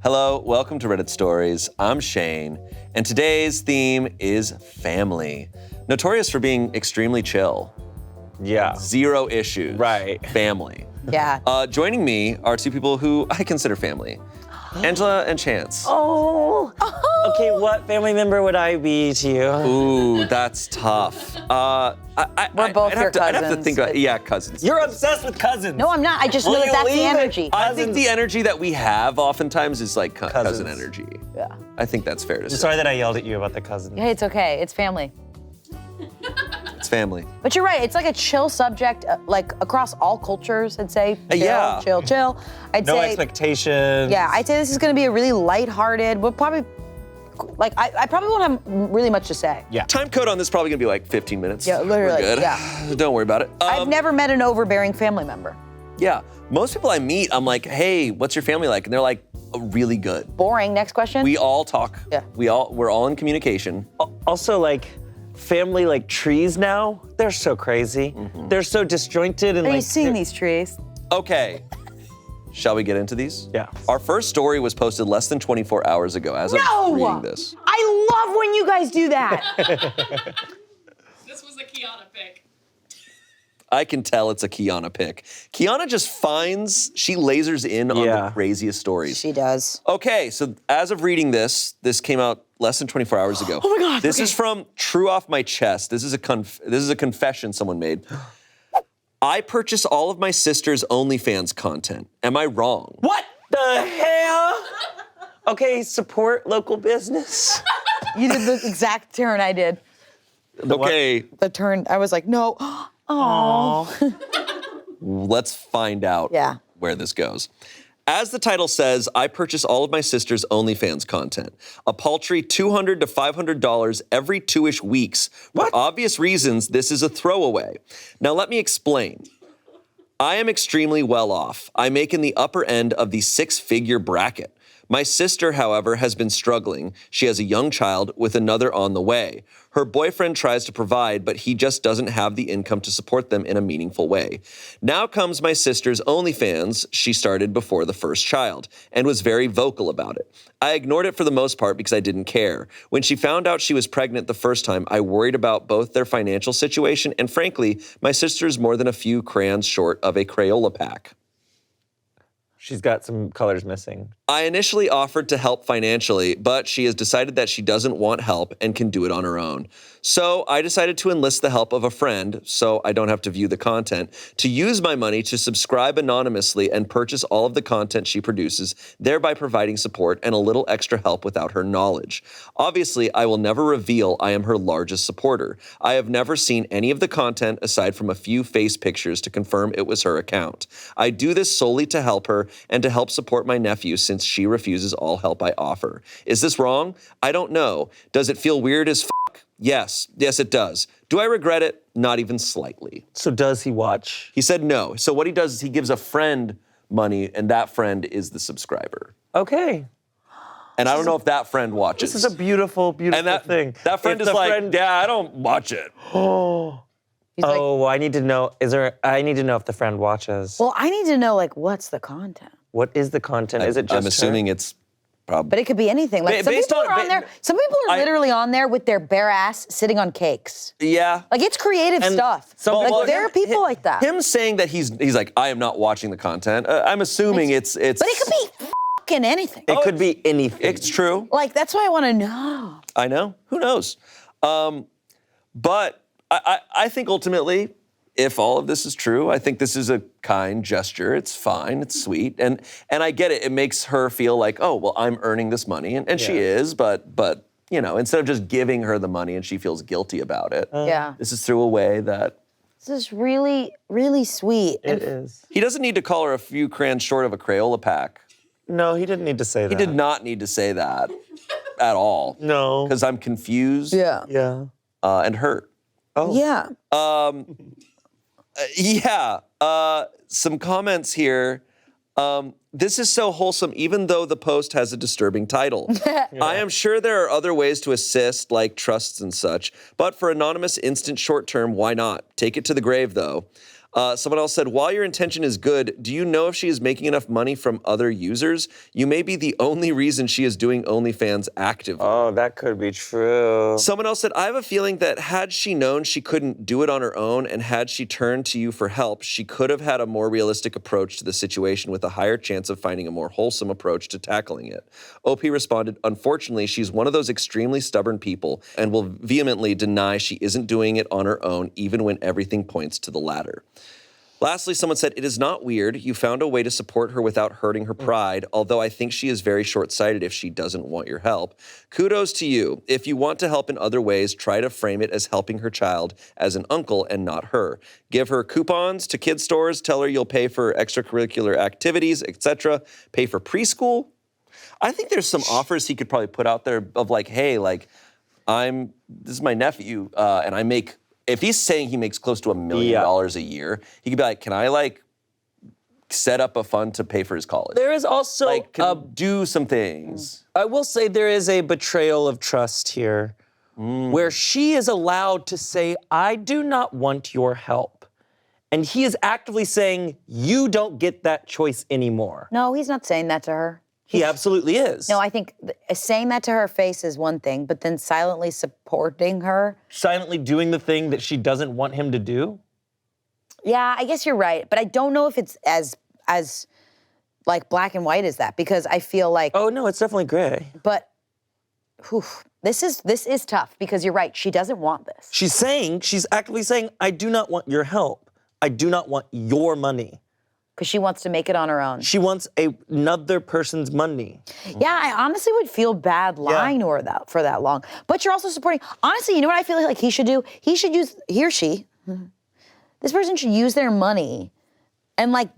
Hello, welcome to Reddit Stories. I'm Shane, and today's theme is family. Notorious for being extremely chill. Yeah. Zero issues. Right. Family. Yeah. Joining me are two people who I consider family. Angela and Chance. Oh. Okay, what family member would I be to you? Ooh, that's tough. We're both your I'd have to cousins. think about, cousins. You're obsessed with cousins. No, I'm not. I just know that that's the energy. I think the energy that we have oftentimes is like cousin Cousins. energy. Yeah. I think that's fair to I'm say. sorry that I yelled at you about the cousins. Hey, it's okay. It's family. It's family. But you're right. It's like a chill subject, like across all cultures, I'd say. Chill, Yeah. Chill. I'd No say, expectations. yeah, I'd say this is going to be a really lighthearted. We'll probably, like, I probably won't have really much to say. Yeah. Time code on this is probably gonna be like 15 minutes. Yeah, literally, We're good. yeah. Don't worry about it. I've never met an overbearing family member. Yeah, most people I meet, I'm like, hey, what's your family like? And they're like, really good. Boring. Next question. We all talk. Yeah. We're all in communication. Also, like, family like trees now, they're so crazy. They're so disjointed and Are like. you seeing these trees? Okay, shall we get into these? Yeah. Our first story was posted less than 24 hours ago as of reading this. I love when you guys do that. This was a Kiana pick. I can tell it's a Kiana pick. Kiana just she lasers in on the craziest stories. She does. Okay, so as of reading this came out less than 24 hours ago. Oh my God, This okay. is from True Off My Chest. This is a confession someone made. I purchase all of my sister's OnlyFans content. Am I wrong? What the hell? Okay, support local business. You did the exact turn I did. Okay, The turn, I was like, no. Oh. let's find out Yeah. where this goes. As the title says, I purchase all of my sister's OnlyFans content. A paltry $200 to $500 every 2-ish weeks. For obvious reasons, this is a throwaway. Now let me explain. I am extremely well off. I make in the upper end of the 6-figure bracket. My sister, however, has been struggling. She has a young child with another on the way. Her boyfriend tries to provide, but he just doesn't have the income to support them in a meaningful way. Now comes my sister's OnlyFans she started before the first child, and was very vocal about it. I ignored it for the most part because I didn't care. When she found out she was pregnant the first time, I worried about both their financial situation, and frankly, my sister's more than a few crayons short of a Crayola pack. She's got some colors missing. I initially offered to help financially, but she has decided that she doesn't want help and can do it on her own. So I decided to enlist the help of a friend, so I don't have to view the content, to use my money to subscribe anonymously and purchase all of the content she produces, thereby providing support and a little extra help without her knowledge. Obviously, I will never reveal I am her largest supporter. I have never seen any of the content aside from a few face pictures to confirm it was her account. I do this solely to help her and to help support my nephew since she refuses all help I offer. Is this wrong? I don't know. Does it feel weird as fuck? Yes, it does. Do I regret it? Not even slightly. So does he watch? He said no. So what he does is he gives a friend money, and that friend is the subscriber. Okay. And I don't know if that friend watches. This is a beautiful, beautiful and that thing. That friend If is the like, friend- yeah, I don't watch it. He's like, Oh, I need to know. I need to know if the friend watches. well, I need to know, like, what's the content? What is the content? Is it just I'm assuming her? it's probably. But it could be anything. Like, some Based people on- are on there. Some people are literally on there with their bare ass sitting on cakes. Yeah. Like, it's creative stuff. Well, There are people like that. Him saying that he's like, I am not watching the content. I'm assuming it's. But it could be fucking anything. It could be anything. It's true. Like, that's why I want to know. I know. Who knows? But I think ultimately, if all of this is true, I think this is a kind gesture. It's fine. It's sweet. And I get it. It makes her feel like, oh, well, I'm earning this money. And she is, but you know, instead of just giving her the money and she feels guilty about it, Yeah. this is through a way that This is really, really sweet. It is. he doesn't need to call her a few crayons short of a Crayola pack. No, he didn't need to say that. He did not need to say that at all. No. Because I'm confused Yeah. Yeah. and hurt. Oh. Yeah. Some comments here. This is so wholesome, even though the post has a disturbing title. I am sure there are other ways to assist, like trusts and such, but for anonymous instant short term, why not? Take it to the grave, though. Someone else said, while your intention is good, do you know if she is making enough money from other users? You may be the only reason she is doing OnlyFans actively. Oh, that could be true. Someone else said, I have a feeling that had she known she couldn't do it on her own and had she turned to you for help, she could have had a more realistic approach to the situation with a higher chance of finding a more wholesome approach to tackling it. OP responded, unfortunately, she's one of those extremely stubborn people and will vehemently deny she isn't doing it on her own, even when everything points to the latter. Lastly, someone said, it is not weird. You found a way to support her without hurting her pride, although I think she is very short-sighted if she doesn't want your help. Kudos to you. If you want to help in other ways, try to frame it as helping her child as an uncle and not her. Give her coupons to kid stores, tell her you'll pay for extracurricular activities, etc. Pay for preschool. I think there's some offers he could probably put out there of like, hey, like, this is my nephew, and I make, if he's saying he makes close to $1 million a year, he could be like, can I like set up a fund to pay for his college? There is also like do some things. I will say there is a betrayal of trust here where she is allowed to say, I do not want your help. And he is actively saying, you don't get that choice anymore. No, he's not saying that to her. He absolutely is. No, I think saying that to her face is one thing, but then silently supporting her. Silently doing the thing that she doesn't want him to do? Yeah, I guess you're right, but I don't know if it's as like black and white as that, because I feel like. Oh no, it's definitely gray. But, this is tough, because you're right. She doesn't want this. She's actively saying, I do not want your help. I do not want your money. Because she wants to make it on her own. She wants another person's money. Yeah, I honestly would feel bad lying to her for that long. But you're also supporting. Honestly, you know what I feel like he should do? He or she, this person should use their money and like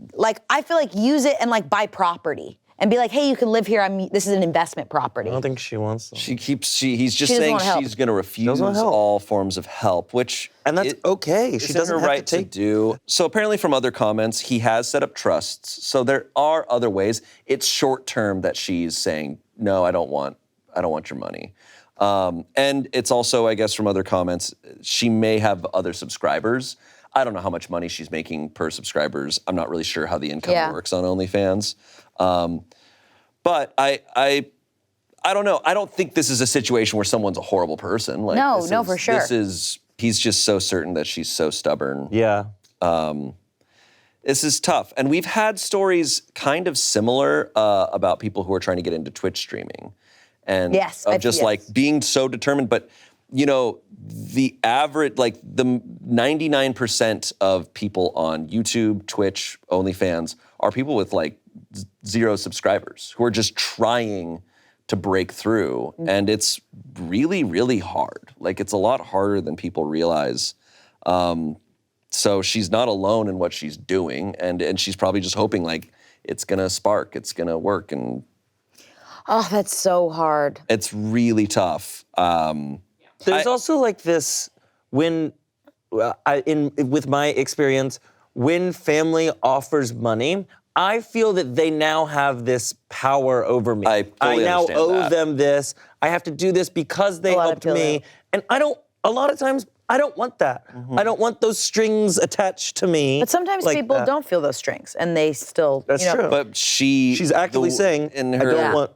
I feel like use it and like buy property and be like, hey, you can live here. This is an investment property. I don't think she wants them. He's just saying she's going to refuse all forms of help, which. And that's okay. She doesn't have right to do. So apparently from other comments, he has set up trusts. So there are other ways. It's short term that she's saying, no, I don't want your money. And it's also, I guess, from other comments, she may have other subscribers. I don't know how much money she's making per subscribers. I'm not really sure how the income works on OnlyFans. But I don't know. I don't think this is a situation where someone's a horrible person. Like, no, for sure. He's just so certain that she's so stubborn. Yeah. This is tough. And we've had stories kind of similar about people who are trying to get into Twitch streaming. And like being so determined. But, you know, the average, like the 99% of people on YouTube, Twitch, OnlyFans are people with like 0 subscribers who are just trying to break through. And it's really, really hard. Like, it's a lot harder than people realize. So she's not alone in what she's doing. And she's probably just hoping, like, it's going to spark, it's going to work. And oh, that's so hard. It's really tough. There's also like this, with my experience, when family offers money, I feel that they now have this power over me. I now owe them this. I have to do this because they helped me. And a lot of times, I don't want that. I don't want those strings attached to me. But sometimes like people that. don't feel those strings, and they still, That's true. But she's actively saying, in her,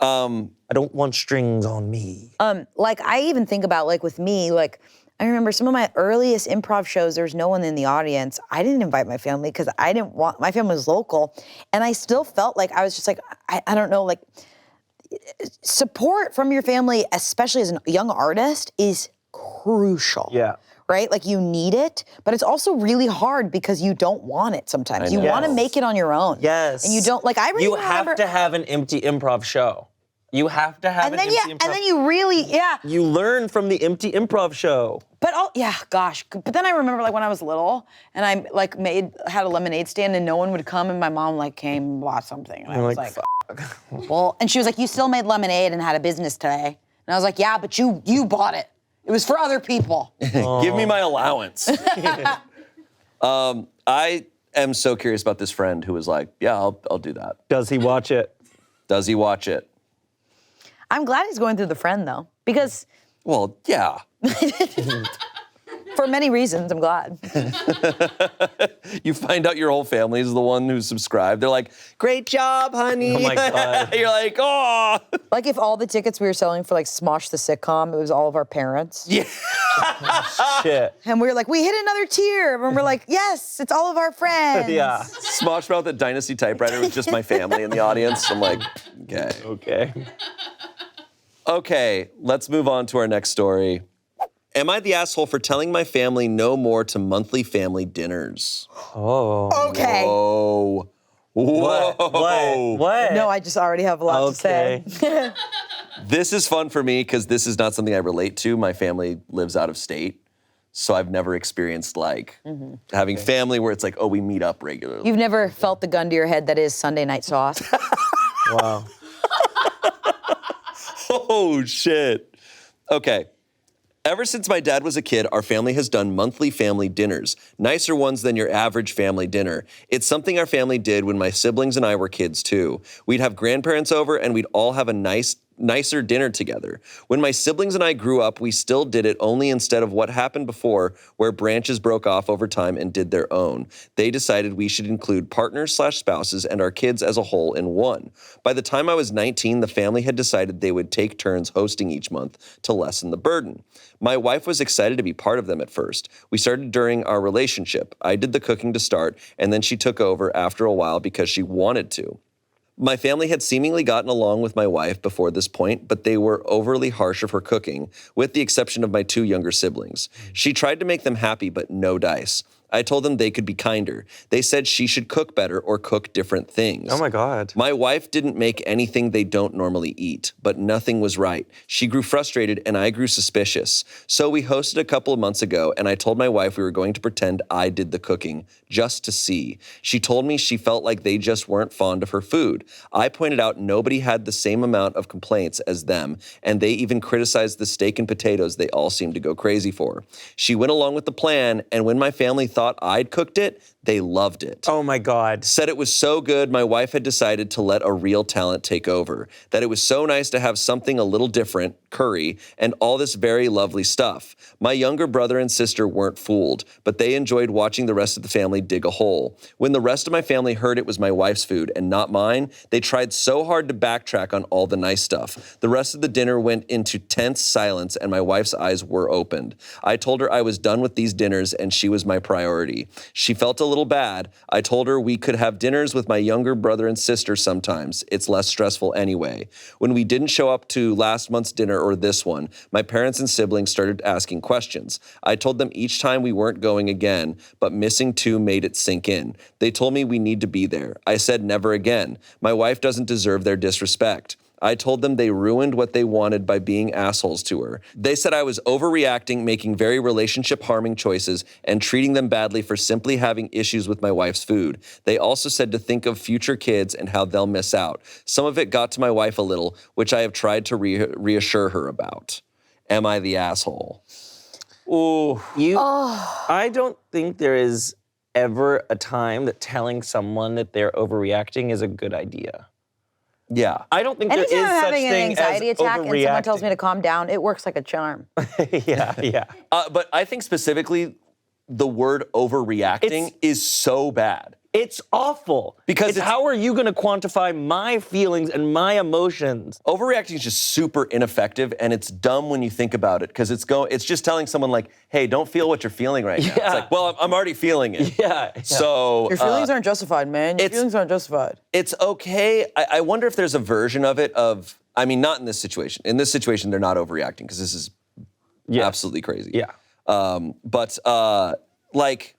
I don't want strings on me. Like, I even think about, like, with me, like, I remember some of my earliest improv shows, there was no one in the audience. I didn't invite my family because my family was local. And I still felt like I was just like, I don't know, like, support from your family, especially as a young artist, is crucial. Yeah. Right? Like, you need it, but it's also really hard because you don't want it sometimes. You want to make it on your own. Yes. And you don't, like, I really You remember, have to have an empty improv show. You have to have an empty improv. And then you really, You learn from the empty improv show. But gosh. But then I remember, like, when I was little and I like had a lemonade stand and no one would come and my mom like came and bought something. And I was like, well, and she was like, you still made lemonade and had a business today. And I was like, yeah, but you bought it. It was for other people. Give me my allowance. I am so curious about this friend who was like, yeah, I'll do that. Does he watch it? Does he watch it? I'm glad he's going through the friend though, because. Well, yeah. For many reasons, I'm glad. You find out your whole family is the one who subscribed. They're like, great job, honey. Oh my God. You're like, oh. Like if all the tickets we were selling for like Smosh the sitcom, it was all of our parents. Yeah. Shit. And we were like, we hit another tier. And we're like, yes, it's all of our friends. Yeah. Smosh Mouth at Dynasty Typewriter with just my family in the audience. I'm like, okay. Okay. Okay, let's move on to our next story. Am I the asshole for telling my family no more to monthly family dinners? Oh. Okay. Whoa. Whoa. What? No, I just already have a lot to say. This is fun for me because this is not something I relate to. My family lives out of state. So I've never experienced like having family where it's like, oh, we meet up regularly. You've never felt the gun to your head that is Sunday night sauce? Wow. Oh, shit. Okay. Ever since my dad was a kid, our family has done monthly family dinners, nicer ones than your average family dinner. It's something our family did when my siblings and I were kids too. We'd have grandparents over and we'd all have a nicer dinner together. When my siblings and I grew up, we still did it only instead of what happened before, where branches broke off over time and did their own. They decided we should include partners/spouses and our kids as a whole in one. By the time I was 19, the family had decided they would take turns hosting each month to lessen the burden. My wife was excited to be part of them at first. We started during our relationship. I did the cooking to start, and then she took over after a while because she wanted to. My family had seemingly gotten along with my wife before this point, but they were overly harsh of her cooking, with the exception of my two younger siblings. She tried to make them happy, but no dice. I told them they could be kinder. They said she should cook better or cook different things. Oh my God. My wife didn't make anything they don't normally eat, but nothing was right. She grew frustrated and I grew suspicious. So we hosted a couple of months ago and I told my wife we were going to pretend I did the cooking, just to see. She told me she felt like they just weren't fond of her food. I pointed out nobody had the same amount of complaints as them, and they even criticized the steak and potatoes they all seemed to go crazy for. She went along with the plan, and when my family thought I'd cooked it, they loved it. Oh my God. Said it was so good, my wife had decided to let a real talent take over. That it was so nice to have something a little different, curry, and all this very lovely stuff. My younger brother and sister weren't fooled, but they enjoyed watching the rest of the family dig a hole. When the rest of my family heard it was my wife's food and not mine, they tried so hard to backtrack on all the nice stuff. The rest of the dinner went into tense silence and my wife's eyes were opened. I told her I was done with these dinners and she was my priority. She felt a little bad. I told her we could have dinners with my younger brother and sister sometimes. It's less stressful anyway. When we didn't show up to last month's dinner or this one, my parents and siblings started asking questions. I told them each time we weren't going again, but missing two made it sink in. They told me we need to be there. I said never again. My wife doesn't deserve their disrespect. I told them they ruined what they wanted by being assholes to her. They said I was overreacting, making very relationship-harming choices, and treating them badly for simply having issues with my wife's food. They also said to think of future kids and how they'll miss out. Some of it got to my wife a little, which I have tried to reassure her about. Am I the asshole? Ooh. I don't think there is ever a time that telling someone that they're overreacting is a good idea. Yeah. I don't think there is Anytime I'm such having an thing anxiety as attack and someone tells me overreacting. to calm down, it works like a charm. Yeah. But I think specifically the word overreacting is so bad. It's awful. Because it's it's- how are you going to quantify my feelings and my emotions? Overreacting is just super ineffective, and it's dumb when you think about it, because it's just telling someone like, hey, don't feel what you're feeling right now. It's Yeah. like, well, I'm already feeling it. Yeah. So Your feelings aren't justified, man. Your feelings aren't justified. it's okay. I wonder if there's a version of it of, I mean, not in this situation. In this situation, they're not overreacting, because this is absolutely crazy. Yeah. But like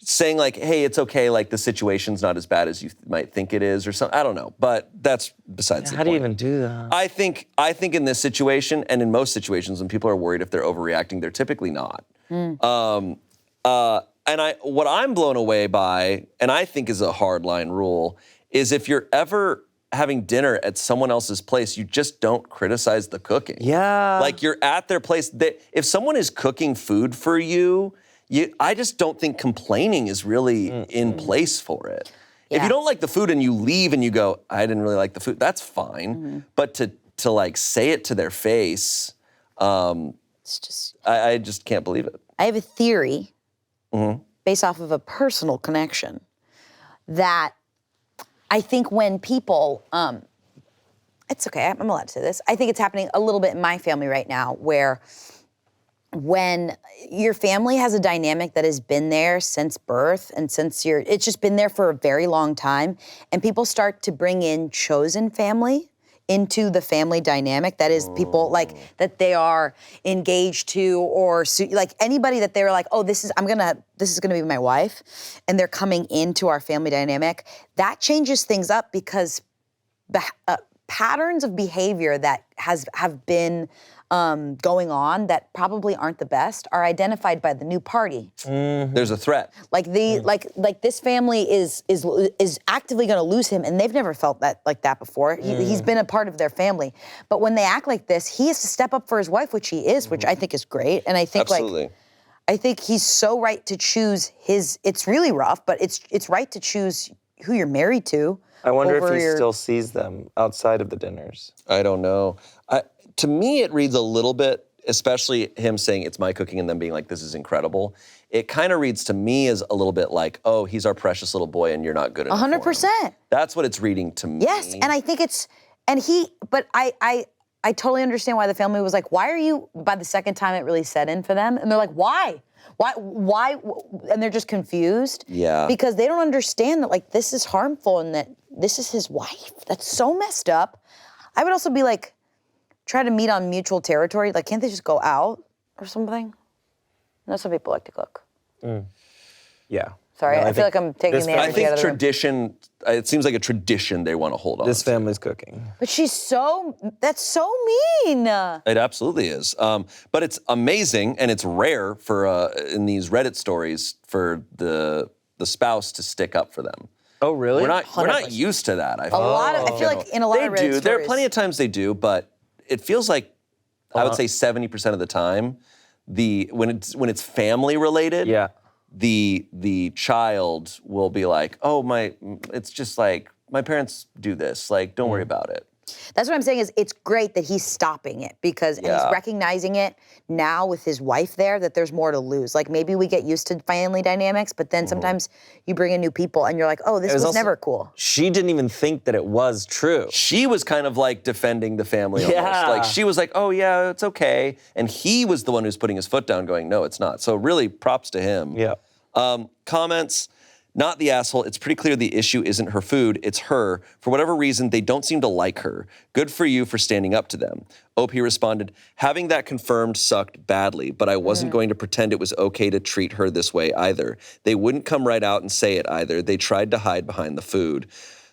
saying like, hey, it's okay, like the situation's not as bad as you might think it is or something. I don't know, but that's besides the How point. do you even do that? I think in this situation and in most situations when people are worried if they're overreacting, they're typically not. And what I'm blown away by, and I think is a hard line rule, is if you're ever having dinner at someone else's place, you just don't criticize the cooking. Yeah. Like you're at their place. If someone is cooking food for you, I just don't think complaining is really in place for it. If Yeah. you don't like the food and you leave and you go, I didn't really like the food, that's fine. But to like say it to their face, It's just, I just can't believe it. I have a theory based off of a personal connection that I think when people, it's okay, I'm allowed to say this. I think it's happening a little bit in my family right now where when your family has a dynamic that has been there since birth and it's just been there for a very long time, and people start to bring in chosen family into the family dynamic, that is people like that they are engaged to, or like anybody that they were like, oh, this is gonna be my wife, and they're coming into our family dynamic, that changes things up because patterns of behavior that have been going on that probably aren't the best are identified by the new party. There's a threat. Like like this family is actively going to lose him, and they've never felt that like that before. He's been a part of their family, but when they act like this, he has to step up for his wife, which he is, which I think is great. And I think Absolutely. I think he's so right to choose his. It's really rough, but it's right to choose who you're married to. I wonder if he still sees them outside of the dinners. I don't know. To me, it reads a little bit, especially him saying it's my cooking and them being like, this is incredible. It kind of reads to me as a little bit like, oh, he's our precious little boy and you're not good enough for him. 100%. That's what it's reading to me. Yes, and I think but I totally understand why the family was like, why are you, by the second time it really set in for them, and they're like, why? Why? And they're just confused. Yeah. Because they don't understand that like this is harmful and that this is his wife. That's so messed up. I would also be like, try to meet on mutual territory. Like, can't they just go out or something? I know some people like to cook. Yeah. Sorry, No, I feel like I'm taking the I energy think out of the room. tradition, it seems like a tradition they want to hold on This to. family's cooking. But that's so mean. It absolutely is. But it's amazing and it's rare for in these Reddit stories for the spouse to stick up for them. Oh, really? We're not used to that. I feel. I feel like in a lot They of Reddit do. There are stories- plenty of times they do, but it feels like I would say 70% of the time, when it's family related, Yeah. the child will be like, oh it's just like my parents do this. Like, don't worry about it. That's what I'm saying is it's great that he's stopping it because and he's recognizing it now with his wife there that there's more to lose. Like maybe we get used to family dynamics, but then sometimes you bring in new people and you're like, oh, this was also- never cool. She didn't even think that it was true. She was kind of like defending the family almost. Yeah. Like she was like, oh yeah, it's okay. And he was the one who's putting his foot down going, no, it's not. So really props to him. Yeah. Comments, not the asshole. It's pretty clear the issue isn't her food, it's her. For whatever reason, they don't seem to like her. Good for you for standing up to them. OP responded, having that confirmed sucked badly, but I wasn't going to pretend it was okay to treat her this way either. They wouldn't come right out and say it either. They tried to hide behind the food.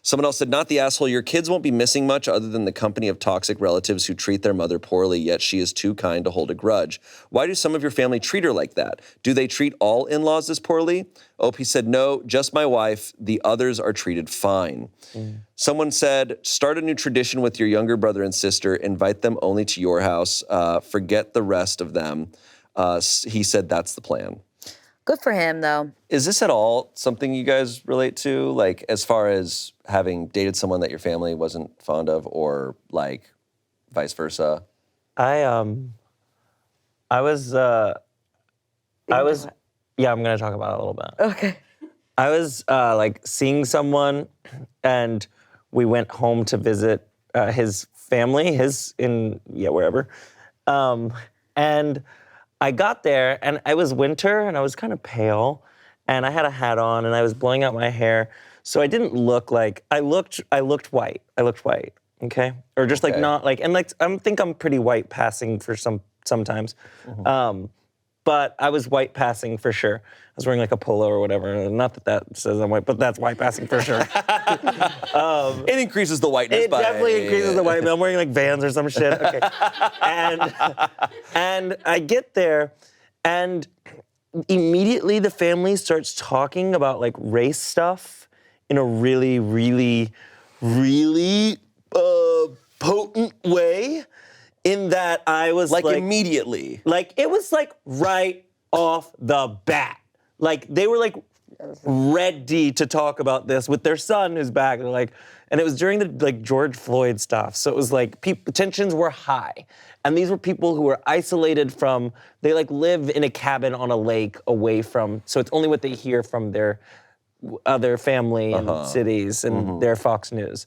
Someone else said, not the asshole, your kids won't be missing much other than the company of toxic relatives who treat their mother poorly, yet she is too kind to hold a grudge. Why do some of your family treat her like that? Do they treat all in-laws this poorly? OP said, no, just my wife. The others are treated fine. Someone said, start a new tradition with your younger brother and sister. Invite them only to your house. Forget the rest of them. He said that's the plan. Good for him though. Is this at all something you guys relate to? Like, as far as having dated someone that your family wasn't fond of, or like vice versa? Yeah, I'm gonna talk about it a little bit. Okay. I was like seeing someone, and we went home to visit his family, wherever. And I got there, and it was winter, and I was kind of pale, and I had a hat on, and I was blowing out my hair, so I didn't look like I looked white. I looked white, okay, or just like not like, and like I think I'm pretty white passing for sometimes. But I was white passing for sure. I was wearing like a polo or whatever. Not that says I'm white, but that's white passing for sure. It increases the whiteness. It definitely increases the white. I'm wearing like Vans or some shit. Okay. And I get there, and immediately the family starts talking about like race stuff in a really, really, really potent way. In that I was like immediately. Like it was like right off the bat. Like they were like ready to talk about this with their son who's back. They're like, and it was during the like George Floyd stuff. So it was like tensions were high. And these were people who were isolated from, they like live in a cabin on a lake away from, so it's only what they hear from their other family and cities and their Fox News.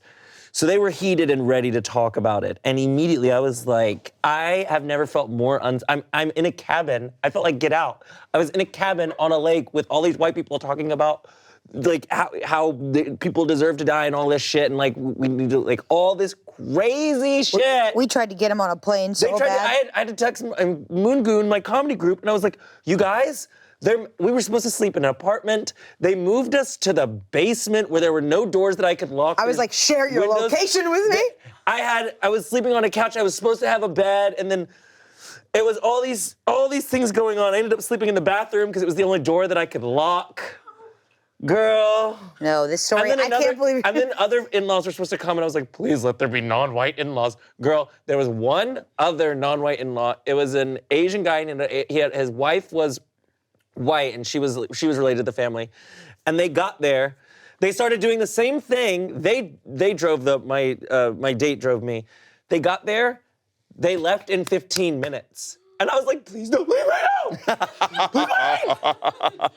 So they were heated and ready to talk about it. And immediately I was like, I have never felt more, I'm in a cabin. I felt like Get Out. I was in a cabin on a lake with all these white people talking about like how people deserve to die and all this shit. And like, we need to like all this crazy shit. We tried to get him on a plane so bad. I had to text Moon Goon, my comedy group, and I was like, you guys, we were supposed to sleep in an apartment. They moved us to the basement where there were no doors that I could lock. I was like, share your location with me? I was sleeping on a couch. I was supposed to have a bed, and then it was all these things going on. I ended up sleeping in the bathroom because it was the only door that I could lock. Girl. No, this story, I can't believe it. And then other in-laws were supposed to come, and I was like, please let there be non-white in-laws. Girl, there was one other non-white in-law. It was an Asian guy, and his wife was white, and she was related to the family. And they got there. They started doing the same thing. They drove my date drove me. They got there. They left in 15 minutes. And I was like, please don't leave right now. Please don't leave.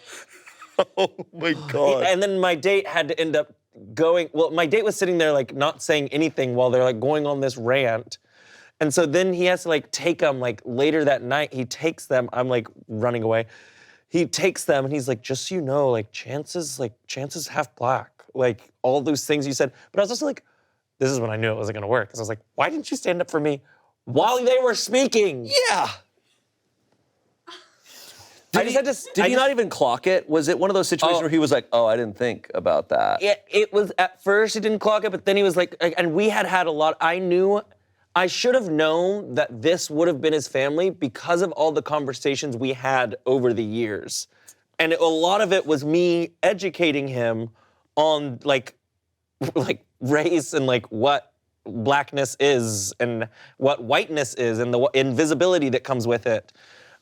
Oh my God. And then my date had to end up going, well, my date was sitting there like not saying anything while they're like going on this rant. And so then he has to like take them like later that night. He takes them, I'm like running away. He takes them and he's like, just so you know, like chances half black. Like all those things you said. But I was also like, this is when I knew it wasn't gonna work. Because I was like, why didn't you stand up for me while they were speaking? Yeah. Did he not even clock it? Was it one of those situations where he was like, oh, I didn't think about that? It was, at first he didn't clock it, but then he was like, and we had a lot, I should have known that this would have been his family because of all the conversations we had over the years. And a lot of it was me educating him on like race and like what blackness is and what whiteness is and the invisibility that comes with it.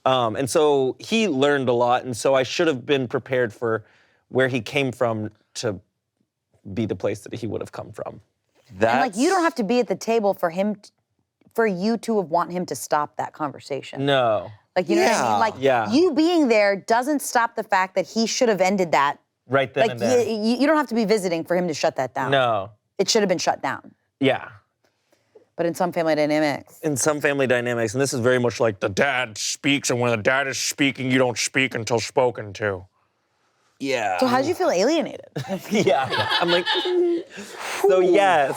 And so he learned a lot, and so I should have been prepared for where he came from to be the place that he would have come from. And like, you don't have to be at the table for you to want him to stop that conversation. No. Like, you know what I mean? Like, you being there doesn't stop the fact that he should have ended that. Right then and there. You don't have to be visiting for him to shut that down. No. It should have been shut down. Yeah. But in some family dynamics. And this is very much like the dad speaks, and when the dad is speaking, you don't speak until spoken to. Yeah. So how did you feel alienated? Yeah. I'm like, so yes.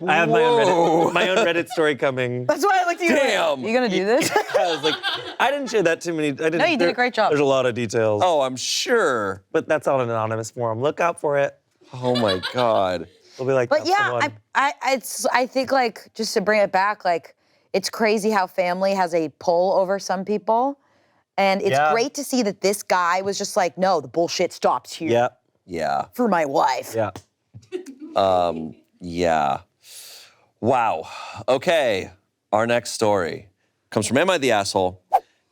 I have my own Reddit story coming. That's why I looked at you. Damn. You gonna do this? I was like, I didn't share that too many. No, you did a great job. There's a lot of details. Oh, I'm sure. But that's on an anonymous forum. Look out for it. Oh my God. We'll be like, but yeah, I think like, just to bring it back, like, it's crazy how family has a pull over some people. And it's great to see that this guy was just like, no, the bullshit stops here. Yeah. Yeah. For my wife. Yeah. Yeah. Wow. Okay. Our next story comes from Am I the Asshole?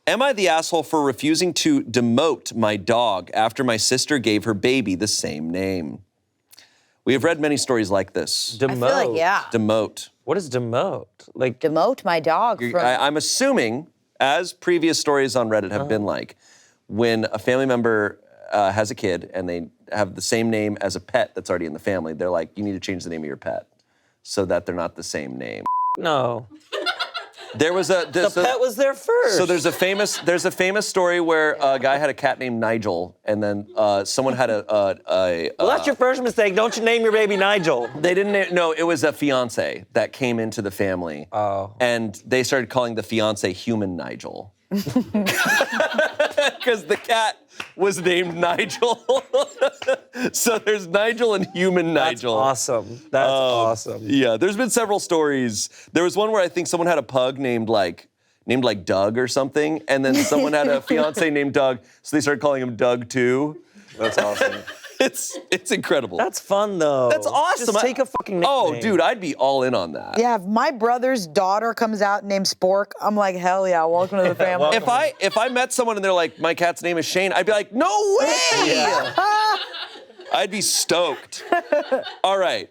Am I the asshole for refusing to demote my dog after my sister gave her baby the same name? We have read many stories like this. Demote. I feel like, yeah. Demote. What is demote? Like demote my dog. I'm assuming, as previous stories on Reddit have been like, when a family member has a kid and they have the same name as a pet that's already in the family, they're like, you need to change the name of your pet so that they're not the same name. No. There was the pet was there first. So there's a famous story where a guy had a cat named Nigel, and then someone had well, that's your first mistake. Don't you name your baby Nigel? They didn't. No, it was a fiance that came into the family. Oh. And they started calling the fiance Human Nigel. Because the cat was named Nigel. So there's Nigel and Human Nigel. That's awesome. That's awesome. Yeah, there's been several stories. There was one where I think someone had a pug named like Doug or something, and then someone had a fiance named Doug, so they started calling him Doug too. That's awesome. It's incredible. That's fun, though. That's awesome. Just take a fucking nickname. Oh, dude, I'd be all in on that. Yeah, if my brother's daughter comes out named Spork, I'm like, hell yeah, welcome to the family. If I met someone and they're like, my cat's name is Shane, I'd be like, no way! I'd be stoked. All right.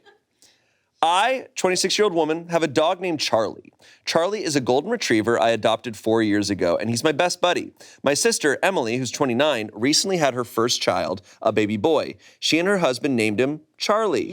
I, 26-year-old woman, have a dog named Charlie. Charlie is a golden retriever I adopted 4 years ago, and he's my best buddy. My sister, Emily, who's 29, recently had her first child, a baby boy. She and her husband named him Charlie.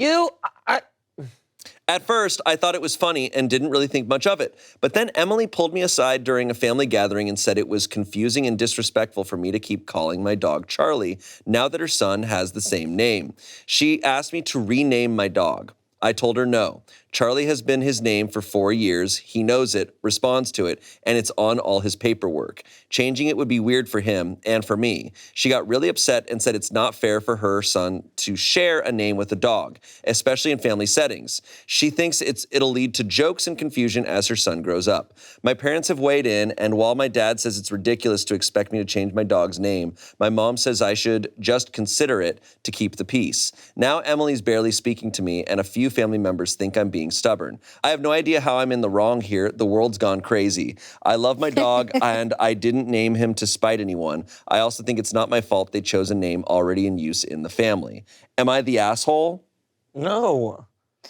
At first, I thought it was funny and didn't really think much of it. But then Emily pulled me aside during a family gathering and said it was confusing and disrespectful for me to keep calling my dog Charlie now that her son has the same name. She asked me to rename my dog. I told her no. Charlie has been his name for 4 years. He knows it, responds to it, and it's on all his paperwork. Changing it would be weird for him and for me. She got really upset and said it's not fair for her son to share a name with a dog, especially in family settings. She thinks it'll lead to jokes and confusion as her son grows up. My parents have weighed in, and while my dad says it's ridiculous to expect me to change my dog's name, my mom says I should just consider it to keep the peace. Now Emily's barely speaking to me, and a few family members think I'm being stubborn. I have no idea how I'm in the wrong here. The world's gone crazy. I love my dog, and I didn't name him to spite anyone. I also think it's not my fault they chose a name already in use in the family. Am I the asshole? No.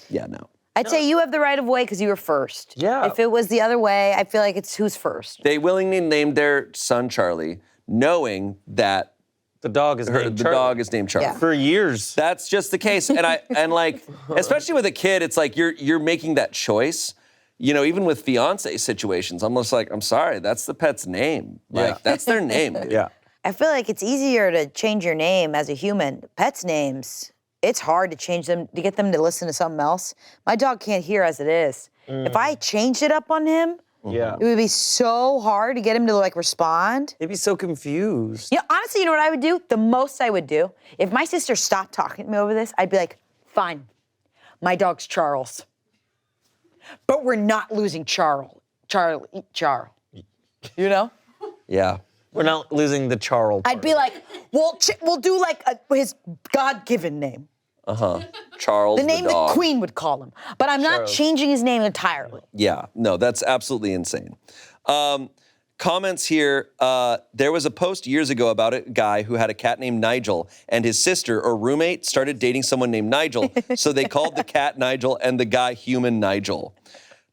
Yeah, no. I'd say you have the right of way because you were first. Yeah. If it was the other way, I feel like it's who's first. They willingly named their son Charlie, knowing that The dog is named the Charlie. dog is named Charlie. Yeah. For years. That's just the case. And like, especially with a kid, it's like you're making that choice. You know, even with fiance situations, I'm just like, I'm sorry, that's the pet's name. Like, that's their name, dude. Yeah. I feel like it's easier to change your name as a human. Pets' names, it's hard to change them, to get them to listen to something else. My dog can't hear as it is. If I changed it up on him, Yeah. it would be so hard to get him to like respond. They'd be so confused. You know, honestly, you know what I would do? The most I would do, if my sister stopped talking to me over this, I'd be like, fine, my dog's Charles. But we're not losing Charles. You know? Yeah. We're not losing the Charles. I'd be like, we'll do like his God-given name. Charles The name the dog. Queen would call him. But I'm not Charles. changing his name entirely. Yeah, no, that's absolutely insane. Comments here, there was a post years ago about a guy who had a cat named Nigel, and his sister or roommate started dating someone named Nigel, so they called the cat Nigel and the guy Human Nigel.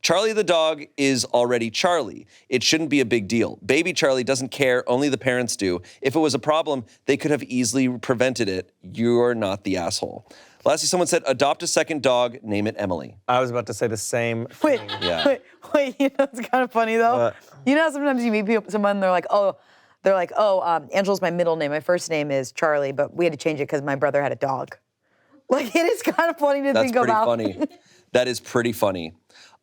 Charlie the dog is already Charlie. It shouldn't be a big deal. Baby Charlie doesn't care, only the parents do. If it was a problem, they could have easily prevented it. You're not the asshole. Lastly, someone said, adopt a second dog, name it Emily. I was about to say the same. Wait, Yeah. wait, you know, it's kind of funny though. What? You know how sometimes you meet someone, they're like, Angela's my middle name. My first name is Charlie, but we had to change it because my brother had a dog. Like, it is kind of funny to That's think pretty about. funny. That is pretty funny.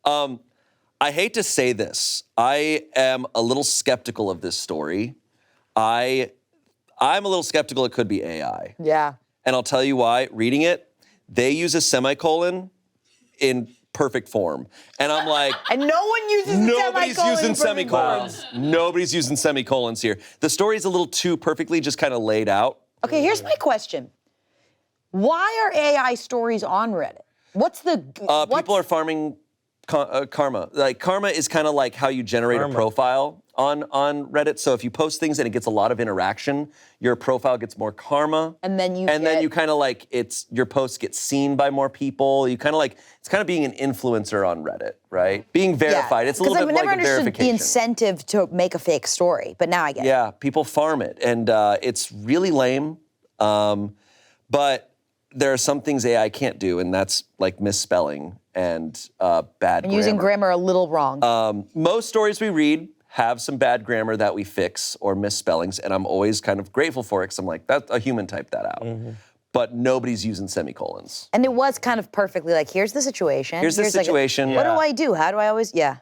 I hate to say this. I am a little skeptical of this story. I'm a little skeptical it could be AI. Yeah. And I'll tell you why. Reading it, they use a semicolon in perfect form. And I'm like, And no one uses nobody's semicolon using in perfect semicolons. form. Nobody's using semicolons here. The story's a little too perfectly just kind of laid out. Okay, here's my question. Why are AI stories on Reddit? What's the... People are farming karma. Like, karma is kind of like how you generate a profile on Reddit. So if you post things and it gets a lot of interaction, your profile gets more karma. And then you then you kind of like, your posts get seen by more people. You kind of like, it's kind of being an influencer on Reddit, right? Being verified. It's a little bit like a I've never understood verification. the incentive to make a fake story, but now I get it. Yeah, people farm it, and it's really lame. But there are some things AI can't do, and that's like misspelling and bad And using grammar. grammar a little wrong. Most stories we read have some bad grammar that we fix or misspellings, and I'm always kind of grateful for it because I'm like, a human typed that out. But nobody's using semicolons. And it was kind of perfectly like, here's the situation. Here's the situation. What do I do? How do I always, Yeah,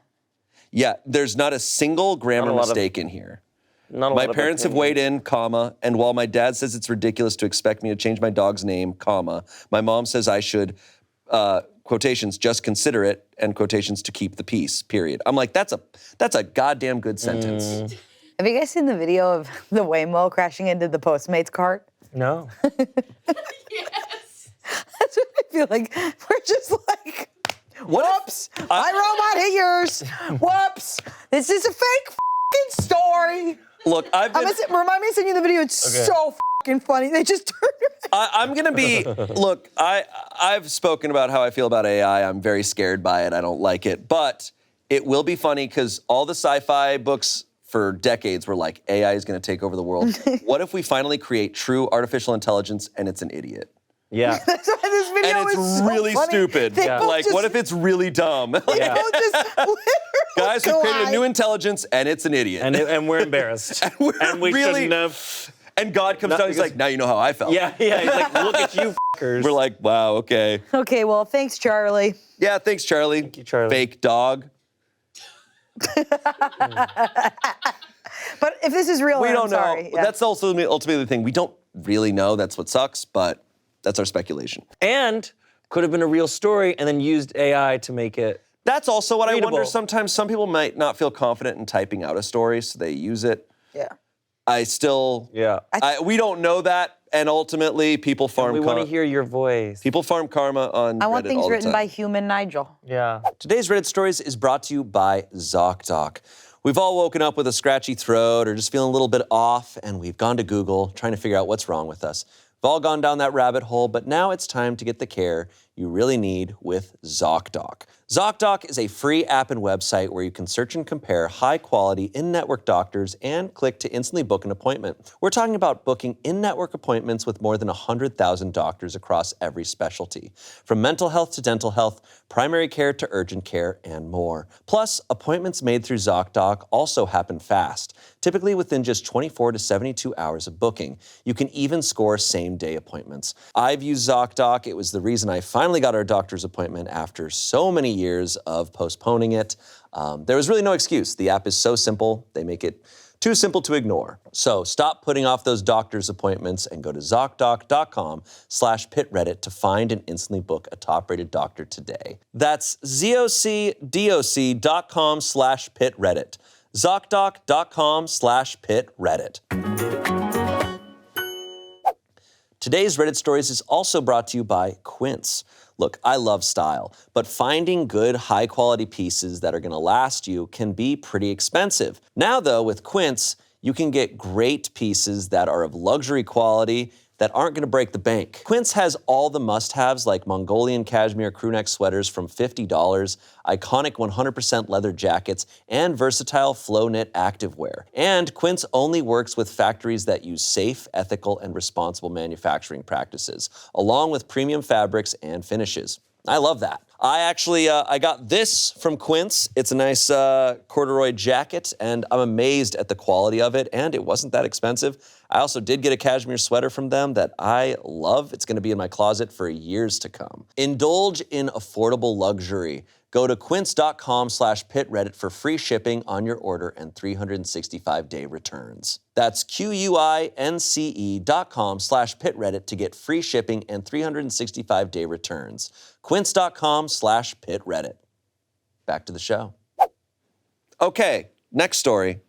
there's not a single grammar mistake in here. My parents have weighed in, comma, and while my dad says it's ridiculous to expect me to change my dog's name, comma, my mom says I should, quotations, just consider it, and quotations, to keep the peace, period. I'm like, that's a goddamn good sentence. Have you guys seen the video of the Waymo crashing into the Postmates cart? No. Yes. That's what I feel like. We're just like, whoops, my robot hit yours. Whoops, this is a fake f***ing story. Look, Remind me to send you the video. It's so f***ing funny. They just turned around. I'm gonna be, look, I've spoken about how I feel about AI. I'm very scared by it. I don't like it. But it will be funny because all the sci-fi books for decades were like, AI is gonna take over the world. What if we finally create true artificial intelligence and it's an idiot? Yeah. That's why this video And it's is so really funny. stupid. They both Like, just, what if it's really dumb? they both just literally Guys, we created a collide. new intelligence and it's an idiot. And we're embarrassed. And we really- shouldn't have. And God comes down, he's like, now you know how I felt. Yeah, he's like, look at you fuckers. We're like, wow, okay. Okay, well, thanks, Charlie. Yeah, thanks, Charlie. Thank you, Charlie. Fake dog. But if this is real, We I'm don't know. sorry. Yeah. That's also ultimately the thing. We don't really know. That's what sucks, but that's our speculation. And could have been a real story and then used AI to make it. That's also what I Readable. wonder. Sometimes some people might not feel confident in typing out a story, so they use it. Yeah. I still, Yeah. we don't know that, and ultimately people farm We want to hear your voice. people farm karma on I want Reddit things all the written time. by human Nigel. Yeah. Today's Reddit Stories is brought to you by ZocDoc. We've all woken up with a scratchy throat or just feeling a little bit off, and we've gone to Google trying to figure out what's wrong with us. We've all gone down that rabbit hole, but now it's time to get the care you really need with ZocDoc. ZocDoc is a free app and website where you can search and compare high-quality in-network doctors and click to instantly book an appointment. We're talking about booking in-network appointments with more than 100,000 doctors across every specialty, from mental health to dental health, primary care to urgent care, and more. Plus, appointments made through ZocDoc also happen fast, typically within just 24 to 72 hours of booking. You can even score same-day appointments. I've used ZocDoc. It was the reason I finally got our doctor's appointment after so many years of postponing it. There was really no excuse. The app is so simple, they make it too simple to ignore. So stop putting off those doctor's appointments and go to ZocDoc.com/PitReddit to find and instantly book a top-rated doctor today. That's ZocDoc.com/PitReddit. ZocDoc.com/PitReddit. Today's Reddit Stories is also brought to you by Quince. Look, I love style, but finding good, high-quality pieces that are gonna last you can be pretty expensive. Now, though, with Quince, you can get great pieces that are of luxury quality that aren't gonna break the bank. Quince has all the must-haves like Mongolian cashmere crewneck sweaters from $50, iconic 100% leather jackets, and versatile flow knit activewear. And Quince only works with factories that use safe, ethical, and responsible manufacturing practices, along with premium fabrics and finishes. I love that. I got this from Quince. It's a nice corduroy jacket, and I'm amazed at the quality of it, and it wasn't that expensive. I also did get a cashmere sweater from them that I love. It's gonna be in my closet for years to come. Indulge in affordable luxury. Go to quince.com/PitReddit for free shipping on your order and 365-day returns. That's QUINCE.com/PitReddit to get free shipping and 365-day returns. Quince.com/PitReddit. Back to the show. Okay, next story.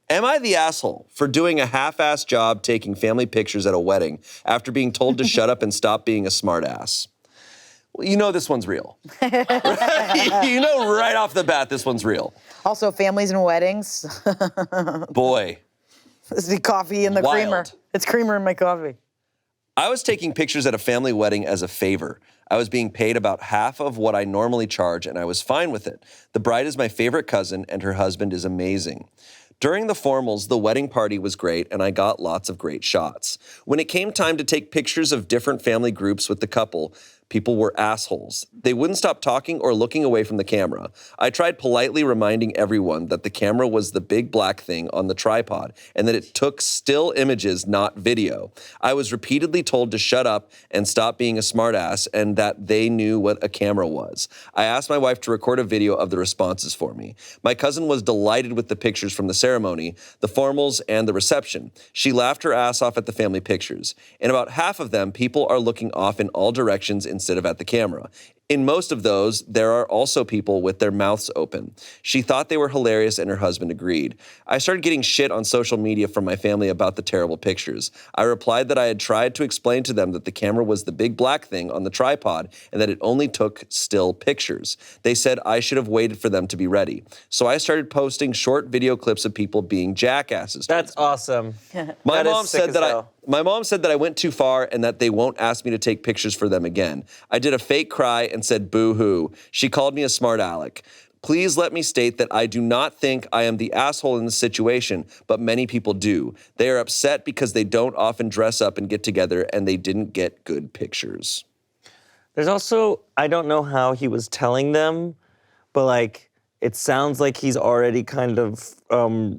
Am I the asshole for doing a half-assed job taking family pictures at a wedding after being told to shut up and stop being a smartass? Well, you know this one's real. You know right off the bat this one's real. Also, families and weddings. Boy. This is the coffee and the Wild. creamer. It's creamer in my coffee. I was taking pictures at a family wedding as a favor. I was being paid about half of what I normally charge, and I was fine with it. The bride is my favorite cousin, and her husband is amazing. During the formals, the wedding party was great, and I got lots of great shots. When it came time to take pictures of different family groups with the couple, people were assholes. They wouldn't stop talking or looking away from the camera. I tried politely reminding everyone that the camera was the big black thing on the tripod and that it took still images, not video. I was repeatedly told to shut up and stop being a smartass and that they knew what a camera was. I asked my wife to record a video of the responses for me. My cousin was delighted with the pictures from the ceremony, the formals, and the reception. She laughed her ass off at the family pictures. In about half of them, people are looking off in all directions instead of at the camera. In most of those, there are also people with their mouths open. She thought they were hilarious and her husband agreed. I started getting shit on social media from my family about the terrible pictures. I replied that I had tried to explain to them that the camera was the big black thing on the tripod and that it only took still pictures. They said I should have waited for them to be ready. So I started posting short video clips of people being jackasses. That's awesome. My That is mom sick said as that hell. My mom said that I went too far and that they won't ask me to take pictures for them again. I did a fake cry and said boo-hoo. She called me a smart aleck. Please let me state that I do not think I am the asshole in this situation, but many people do. They are upset because they don't often dress up and get together and they didn't get good pictures. There's also, I don't know how he was telling them, but like, it sounds like he's already kind of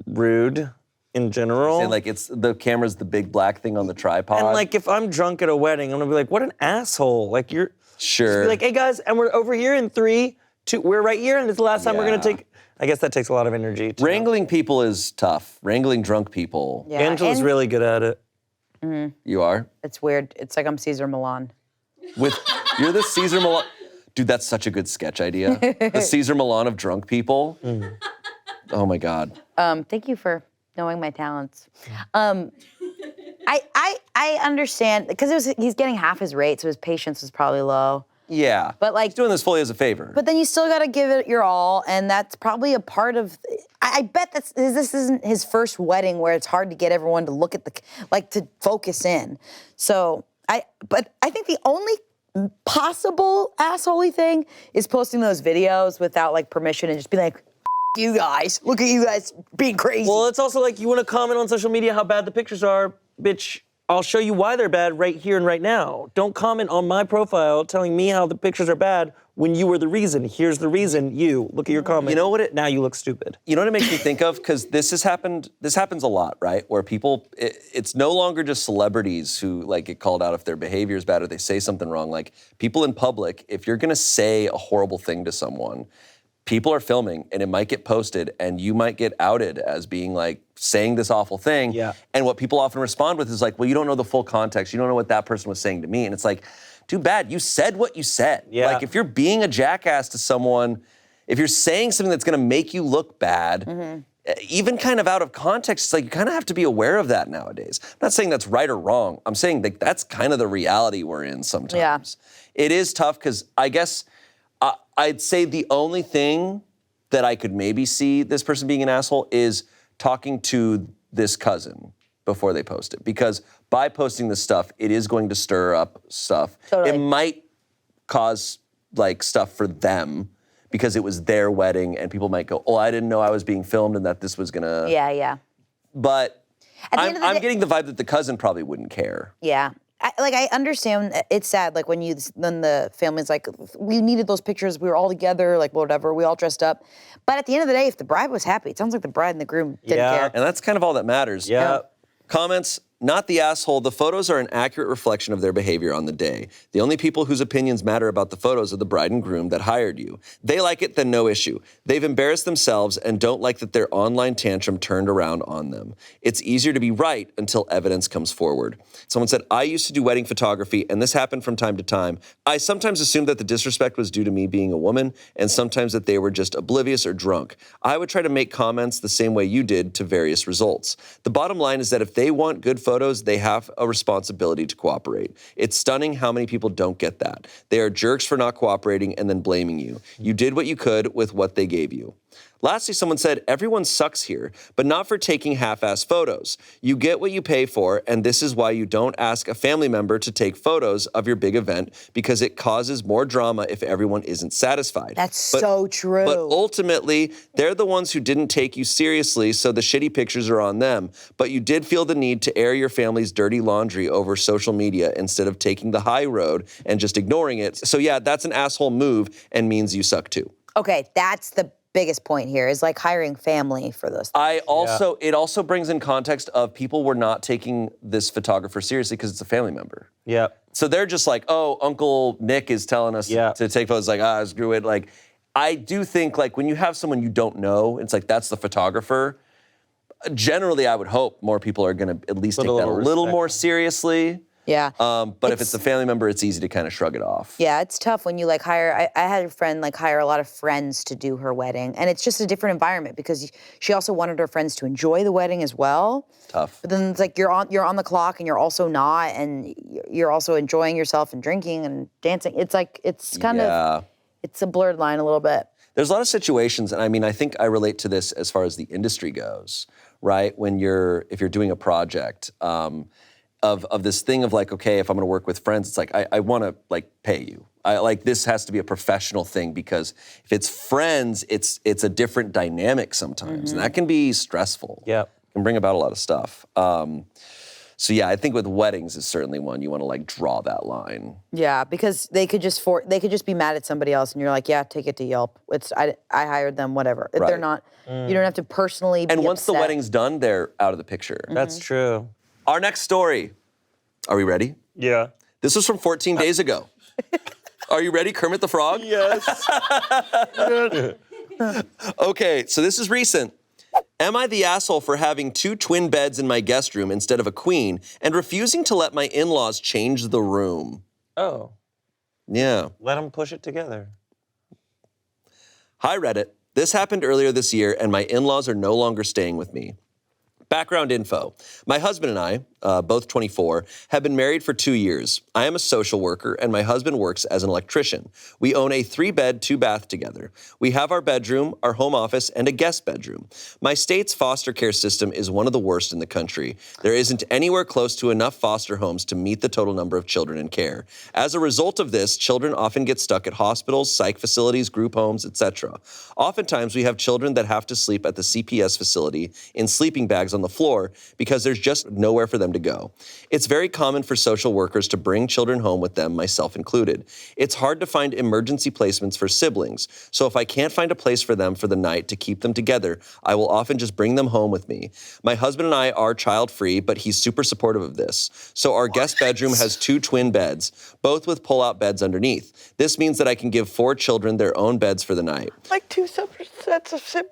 rude in general. And like the camera's the big black thing on the tripod. And like, if I'm drunk at a wedding, I'm gonna be like, what an asshole. Like, you're Sure. just be like, hey guys, and we're over here in 3, 2, we're right here, and it's the last time we're gonna Yeah. take, I guess that takes a lot of energy. To Wrangling people is tough. Wrangling drunk people. Yeah, Angela's and really good at it. You are? It's weird. It's like I'm Caesar Milan. You're the Caesar Milan. Dude, that's such a good sketch idea. The Caesar Milan of drunk people. Oh my God. Thank you for knowing my talents. I understand because he's getting half his rate, so his patience was probably low. Yeah. But like, He's doing this fully as a favor. but then you still got to give it your all, and that's probably a part of. I bet this isn't his first wedding where it's hard to get everyone to look at to focus in. So but I think the only possible assholey thing is posting those videos without like permission and just be like, you guys, look at you guys being crazy. Well, it's also like, you wanna comment on social media how bad the pictures are, bitch, I'll show you why they're bad right here and right now. Don't comment on my profile telling me how the pictures are bad when you were the reason. Here's the reason, look at your comment. You know what now you look stupid. You know what it makes me think of? Because this happens a lot, right? Where people, it's no longer just celebrities who like get called out if their behavior is bad or they say something wrong. Like people in public, if you're gonna say a horrible thing to someone, people are filming and it might get posted and you might get outed as being like saying this awful thing. Yeah. And what people often respond with is like, well, you don't know the full context. You don't know what that person was saying to me. And it's like, too bad. You said what you said. Yeah. Like if you're being a jackass to someone, if you're saying something that's gonna make you look bad, even kind of out of context, it's like you kind of have to be aware of that nowadays. I'm not saying that's right or wrong. I'm saying that that's kind of the reality we're in sometimes. Yeah. It is tough because I guess I'd say the only thing that I could maybe see this person being an asshole is talking to this cousin before they post it. Because by posting this stuff, it is going to stir up stuff. Totally. It might cause like stuff for them because it was their wedding and people might go, oh, I didn't know I was being filmed and that this was gonna. Yeah. But At the end of the I'm day- getting the vibe that the cousin probably wouldn't care. Yeah. I understand. It's sad. Like when the family's like, we needed those pictures. We were all together, like whatever. We all dressed up. But at the end of the day, if the bride was happy, it sounds like the bride and the groom didn't care. And that's kind of all that matters. Yeah. Comments, not the asshole. The photos are an accurate reflection of their behavior on the day. The only people whose opinions matter about the photos are the bride and groom that hired you. They like it, then no issue. They've embarrassed themselves and don't like that their online tantrum turned around on them. It's easier to be right until evidence comes forward. Someone said, I used to do wedding photography, and this happened from time to time. I sometimes assumed that the disrespect was due to me being a woman, and sometimes that they were just oblivious or drunk. I would try to make comments the same way you did to various results. The bottom line is that if they want good photos, they have a responsibility to cooperate. It's stunning how many people don't get that. They are jerks for not cooperating and then blaming you. You did what you could with what they gave you. Lastly, someone said, everyone sucks here, but not for taking half-ass photos. You get what you pay for, and this is why you don't ask a family member to take photos of your big event, because it causes more drama if everyone isn't satisfied. That's so true. But ultimately, they're the ones who didn't take you seriously, so the shitty pictures are on them. But you did feel the need to air your family's dirty laundry over social media instead of taking the high road and just ignoring it. So yeah, that's an asshole move and means you suck too. Okay, that's the biggest point here is like hiring family for this. It also brings in context of people were not taking this photographer seriously because it's a family member. Yeah. So they're just like, oh, Uncle Nick is telling us to take photos. Like, screw it. Like, I do think like when you have someone you don't know, it's like that's the photographer. Generally, I would hope more people are going to at least take that a little more seriously. Yeah. But if it's a family member, it's easy to kind of shrug it off. Yeah, it's tough when you like hire. I had a friend like hire a lot of friends to do her wedding, and it's just a different environment because she also wanted her friends to enjoy the wedding as well. Tough. But then it's like you're on the clock and you're also not, and you're also enjoying yourself and drinking and dancing. It's like it's kind of it's a blurred line a little bit. There's a lot of situations, and I mean, I think I relate to this as far as the industry goes, right? If you're doing a project. Of this thing of like, okay, if I'm gonna work with friends, it's like, I wanna like pay you. This has to be a professional thing because if it's friends, it's a different dynamic sometimes. And that can be stressful. Yeah. Can bring about a lot of stuff. So yeah, I think with weddings is certainly one you wanna like draw that line. Yeah, because they could just be mad at somebody else and you're like, yeah, take it to Yelp. I hired them, whatever. If they're not, you don't have to personally be And once the upset. wedding's done, they're out of the picture. That's true. Our next story. Are we ready? Yeah. This was from 14 days ago. Are you ready, Kermit the Frog? Yes. Okay, so this is recent. Am I the asshole for having 2 twin beds in my guest room instead of a queen and refusing to let my in-laws change the room? Oh, Yeah. let them push it together. Hi, Reddit. This happened earlier this year and my in-laws are no longer staying with me. Background info. My husband and I, both 24, have been married for 2 years. I am a social worker and my husband works as an electrician. We own a 3-bed, 2-bath together. We have our bedroom, our home office, and a guest bedroom. My state's foster care system is one of the worst in the country. There isn't anywhere close to enough foster homes to meet the total number of children in care. As a result of this, children often get stuck at hospitals, psych facilities, group homes, etc. Oftentimes, we have children that have to sleep at the CPS facility in sleeping bags on the floor because there's just nowhere for them to go. It's very common for social workers to bring children home with them, myself included. It's hard to find emergency placements for siblings, so if I can't find a place for them for the night to keep them together, I will often just bring them home with me. My husband and I are child-free, but he's super supportive of this. So our guest bedroom has 2 twin beds, both with pull-out beds underneath. This means that I can give 4 children their own beds for the night. Like 2 separate sets of siblings?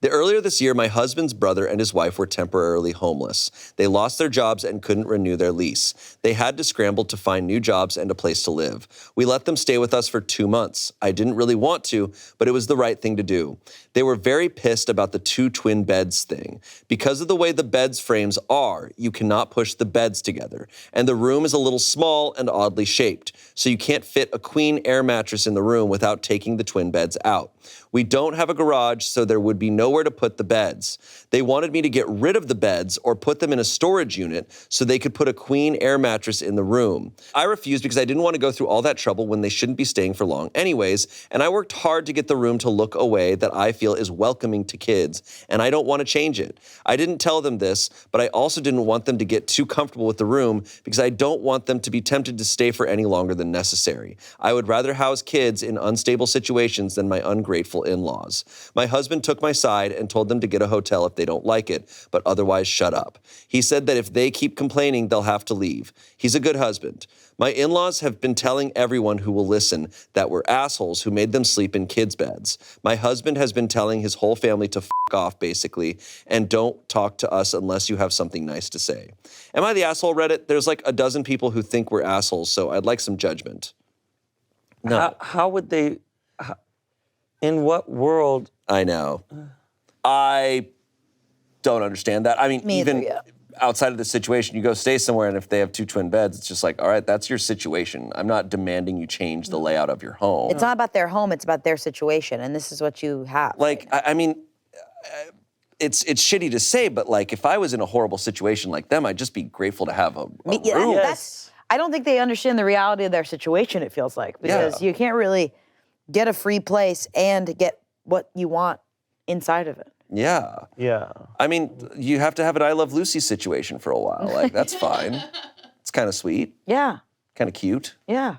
Earlier this year, my husband's brother and his wife were temporarily homeless. They lost their jobs and couldn't renew their lease. They had to scramble to find new jobs and a place to live. We let them stay with us for 2 months. I didn't really want to, but it was the right thing to do. They were very pissed about the 2 twin beds thing. Because of the way the beds frames are, you cannot push the beds together. And the room is a little small and oddly shaped, so you can't fit a queen air mattress in the room without taking the twin beds out. We don't have a garage, so there would be nowhere to put the beds. They wanted me to get rid of the beds or put them in a storage unit so they could put a queen air mattress in the room. I refused because I didn't want to go through all that trouble when they shouldn't be staying for long anyways, and I worked hard to get the room to look a way that I feel is welcoming to kids, and I don't want to change it. I didn't tell them this, but I also didn't want them to get too comfortable with the room because I don't want them to be tempted to stay for any longer than necessary. I would rather house kids in unstable situations than my ungrateful in-laws. My husband took my side and told them to get a hotel if they don't like it, but otherwise shut up. He said that if they keep complaining, they'll have to leave. He's a good husband. My in-laws have been telling everyone who will listen that we're assholes who made them sleep in kids' beds. My husband has been telling his whole family to f*** off, basically, and don't talk to us unless you have something nice to say. Am I the asshole, Reddit? There's like a dozen people who think we're assholes, so I'd like some judgment. No. How would they... In what world? I know. I don't understand that. I mean, Me even either, yeah. outside of the situation, you go stay somewhere and if they have 2 twin beds, it's just like, all right, that's your situation. I'm not demanding you change the layout of your home. It's not about their home, it's about their situation, and this is what you have. Like, I mean, it's shitty to say, but like, if I was in a horrible situation like them, I'd just be grateful to have a Yeah, room. that's, I don't think they understand the reality of their situation, it feels like, because you can't really get a free place and get what you want inside of it. Yeah. Yeah. I mean, you have to have an I Love Lucy situation for a while. Like, that's fine. It's kind of sweet, Yeah, kind of cute. yeah.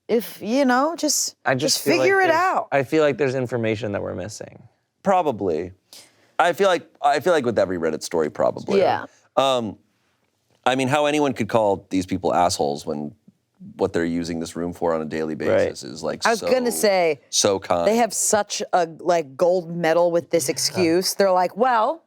If, you know, just feel like figure it there's- out. I feel like there's information that we're missing. Probably. I feel like with every Reddit story, probably. Yeah. I mean, how anyone could call these people assholes when what they're using this room for on a daily basis is like I was gonna say, so kind. they have such a like gold medal with this excuse. They're like, well,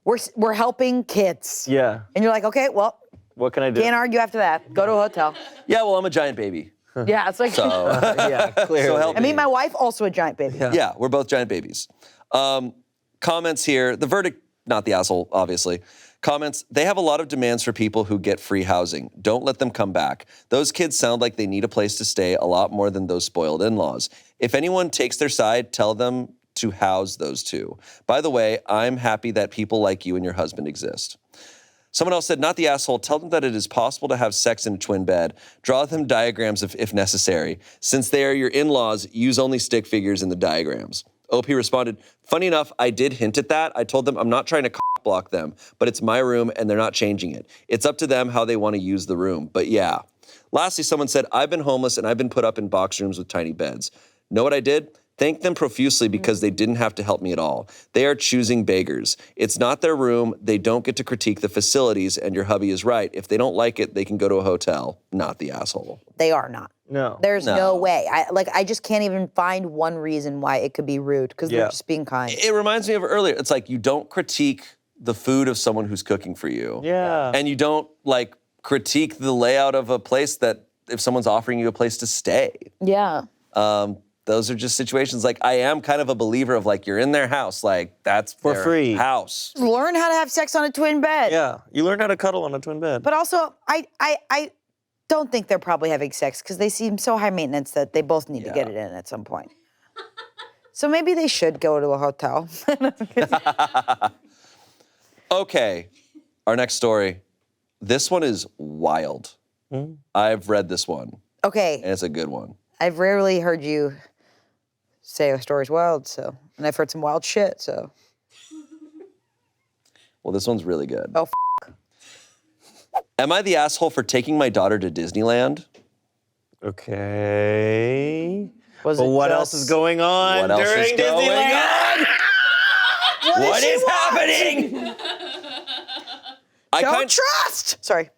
we're helping kids. Yeah. And you're like, okay, well, What can I do? Can't argue after that. Go to a hotel. Yeah, well, I'm a giant baby. Yeah, it's like. So, Yeah, clearly. so help I me. mean, my wife also a giant baby. Yeah, we're both giant babies. Comments here. The verdict, not the asshole, obviously. Comments, they have a lot of demands for people who get free housing. Don't let them come back. Those kids sound like they need a place to stay a lot more than those spoiled in-laws. If anyone takes their side, tell them to house those two. By the way, I'm happy that people like you and your husband exist. Someone else said, not the asshole, tell them that it is possible to have sex in a twin bed. Draw them diagrams if necessary. Since they are your in-laws, use only stick figures in the diagrams. OP responded, funny enough, I did hint at that. I told them I'm not trying to block them, but it's my room and they're not changing it. It's up to them how they want to use the room, but yeah. Lastly, someone said, I've been homeless and I've been put up in box rooms with tiny beds. Know what I did? Thank them profusely because they didn't have to help me at all. They are choosing beggars. It's not their room. They don't get to critique the facilities, and your hubby is right. If they don't like it, they can go to a hotel. Not the asshole. They are not. No. There's no way. I just can't even find one reason why it could be rude because they're just being kind. It reminds me of earlier. It's like you don't critique the food of someone who's cooking for you. Yeah. And you don't like critique the layout of a place that if someone's offering you a place to stay. Yeah. Those are just situations like I am kind of a believer of like you're in their house, like that's For their free. house. Learn how to have sex on a twin bed. Yeah. You learn how to cuddle on a twin bed. But also, I don't think they're probably having sex because they seem so high maintenance that they both need to get it in at some point. So maybe they should go to a hotel. Okay, our next story. This one is wild. I've read this one, Okay, and it's a good one. I've rarely heard you say a story's wild, and I've heard some wild shit, so. Well, this one's really good. Oh, Am I the asshole for taking my daughter to Disneyland? Okay. Was But it what just- else is going on What else is during going Disneyland? What is happening? Don't trust! Sorry.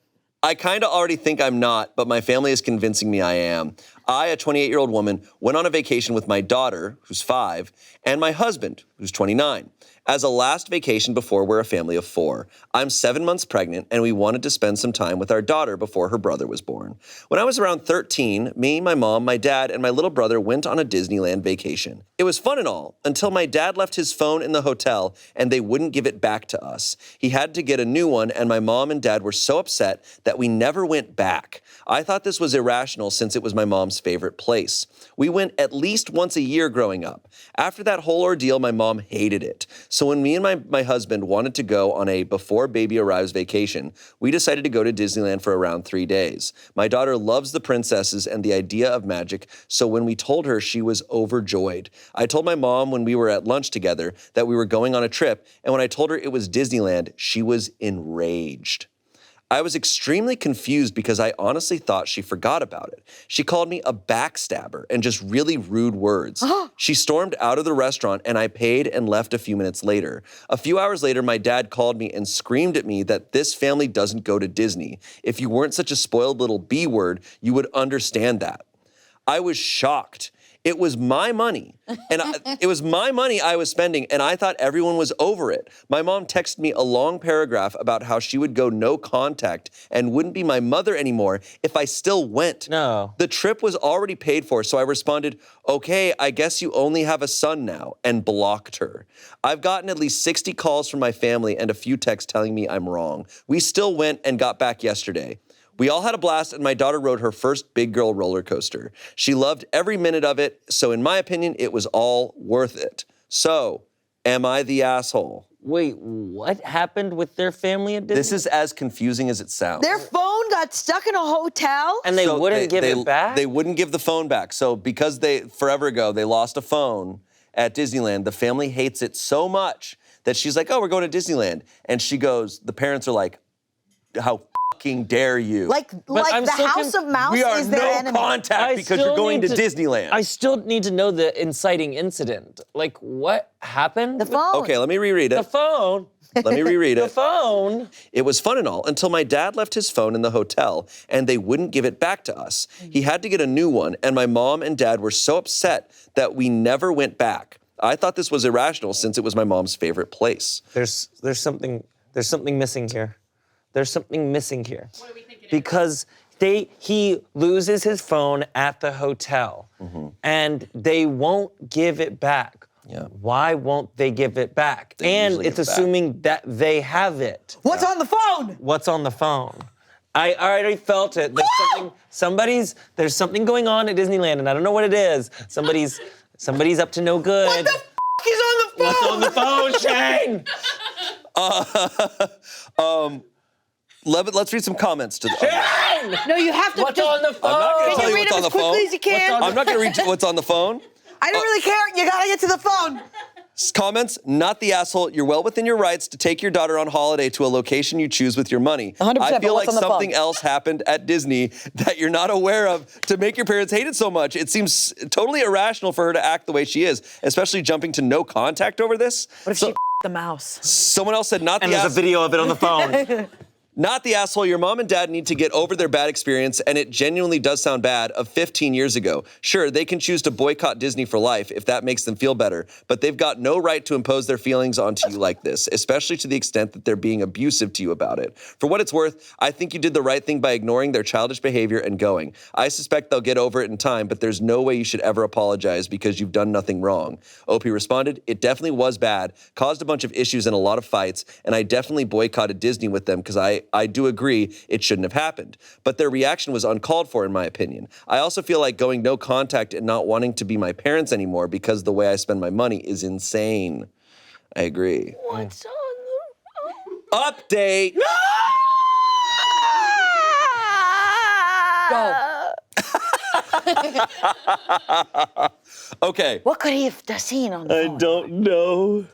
I kind of already think I'm not, but my family is convincing me I am. I, a 28-year-old woman, went on a vacation with my daughter, who's 5, and my husband, who's 29. As a last vacation before we're a family of 4. I'm 7 months pregnant, and we wanted to spend some time with our daughter before her brother was born. When I was around 13, me, my mom, my dad, and my little brother went on a Disneyland vacation. It was fun and all, until my dad left his phone in the hotel, and they wouldn't give it back to us. He had to get a new one, and my mom and dad were so upset that we never went back. I thought this was irrational since it was my mom's favorite place. We went at least once a year growing up. After that whole ordeal, my mom hated it. So when me and my husband wanted to go on a before baby arrives vacation, we decided to go to Disneyland for around 3 days. My daughter loves the princesses and the idea of magic, so when we told her, she was overjoyed. I told my mom when we were at lunch together that we were going on a trip, and when I told her it was Disneyland, she was enraged. I was extremely confused because I honestly thought she forgot about it. She called me a backstabber and just really rude words. She stormed out of the restaurant and I paid and left a few minutes later. A few hours later, my dad called me and screamed at me that this family doesn't go to Disney. If you weren't such a spoiled little B word, you would understand that. I was shocked. It was my money, and it was my money I was spending, and I thought everyone was over it. My mom texted me a long paragraph about how she would go no contact and wouldn't be my mother anymore if I still went. No. The trip was already paid for, so I responded, okay, I guess you only have a son now, and blocked her. I've gotten at least 60 calls from my family and a few texts telling me I'm wrong. We still went and got back yesterday. We all had a blast, and my daughter rode her first big girl roller coaster. She loved every minute of it, so in my opinion, it was all worth it. So, am I the asshole? Wait, what happened with their family at Disney? This is as confusing as it sounds. Their phone got stuck in a hotel? And they So wouldn't give it back? They wouldn't give the phone back. So because forever ago, they lost a phone at Disneyland, the family hates it so much that she's like, oh, we're going to Disneyland. And she goes, the parents are like, how fucking dare you? Like I'm the still House of Mouse we are is their no enemy. contact I because still you're going to need to- Disneyland. I still need to know the inciting incident. Like, what happened? The phone. Okay, let me reread The it. phone. Let me reread The it. phone. It was fun and all until my dad left his phone in the hotel and they wouldn't give it back to us. He had to get a new one, and my mom and dad were so upset that we never went back. I thought this was irrational since it was my mom's favorite place. There's something missing here. There's something missing here. What do we think it is? Because he loses his phone at the hotel, and they won't give it back. Yeah. Why won't they give it back? And usually it's give it back. assuming that they have it. What's on the phone? What's on the phone? I already felt it. There's something going on at Disneyland, and I don't know what it is. Somebody's up to no good. What the is on the phone? What's on the phone, Shane? Let's read some comments to the. Shane! No, you have to. What's on the phone? I'm not going to Can tell you you read what's them on as the phone. quickly as you can? I'm not going to read what's on the phone. I don't really care. You gotta get to the phone. Comments, not the asshole. You're well within your rights to take your daughter on holiday to a location you choose with your money. 100%, I but feel what's like on the something phone? else happened at Disney that you're not aware of to make your parents hate it so much. It seems totally irrational for her to act the way she is, especially jumping to no contact over this. What if she the mouse? Someone else said, not And the there's a asshole. video of it on the phone. Not the asshole. Your mom and dad need to get over their bad experience, and it genuinely does sound bad, of 15 years ago. Sure, they can choose to boycott Disney for life if that makes them feel better, but they've got no right to impose their feelings onto you like this, especially to the extent that they're being abusive to you about it. For what it's worth, I think you did the right thing by ignoring their childish behavior and going. I suspect they'll get over it in time, but there's no way you should ever apologize because you've done nothing wrong. OP responded, it definitely was bad, caused a bunch of issues and a lot of fights, and I definitely boycotted Disney with them because I do agree it shouldn't have happened. But their reaction was uncalled for, in my opinion. I also feel like going no contact and not wanting to be my parents anymore because the way I spend my money is insane. I agree. What's on Update! Go. Okay. What could he have seen on the phone? Don't know.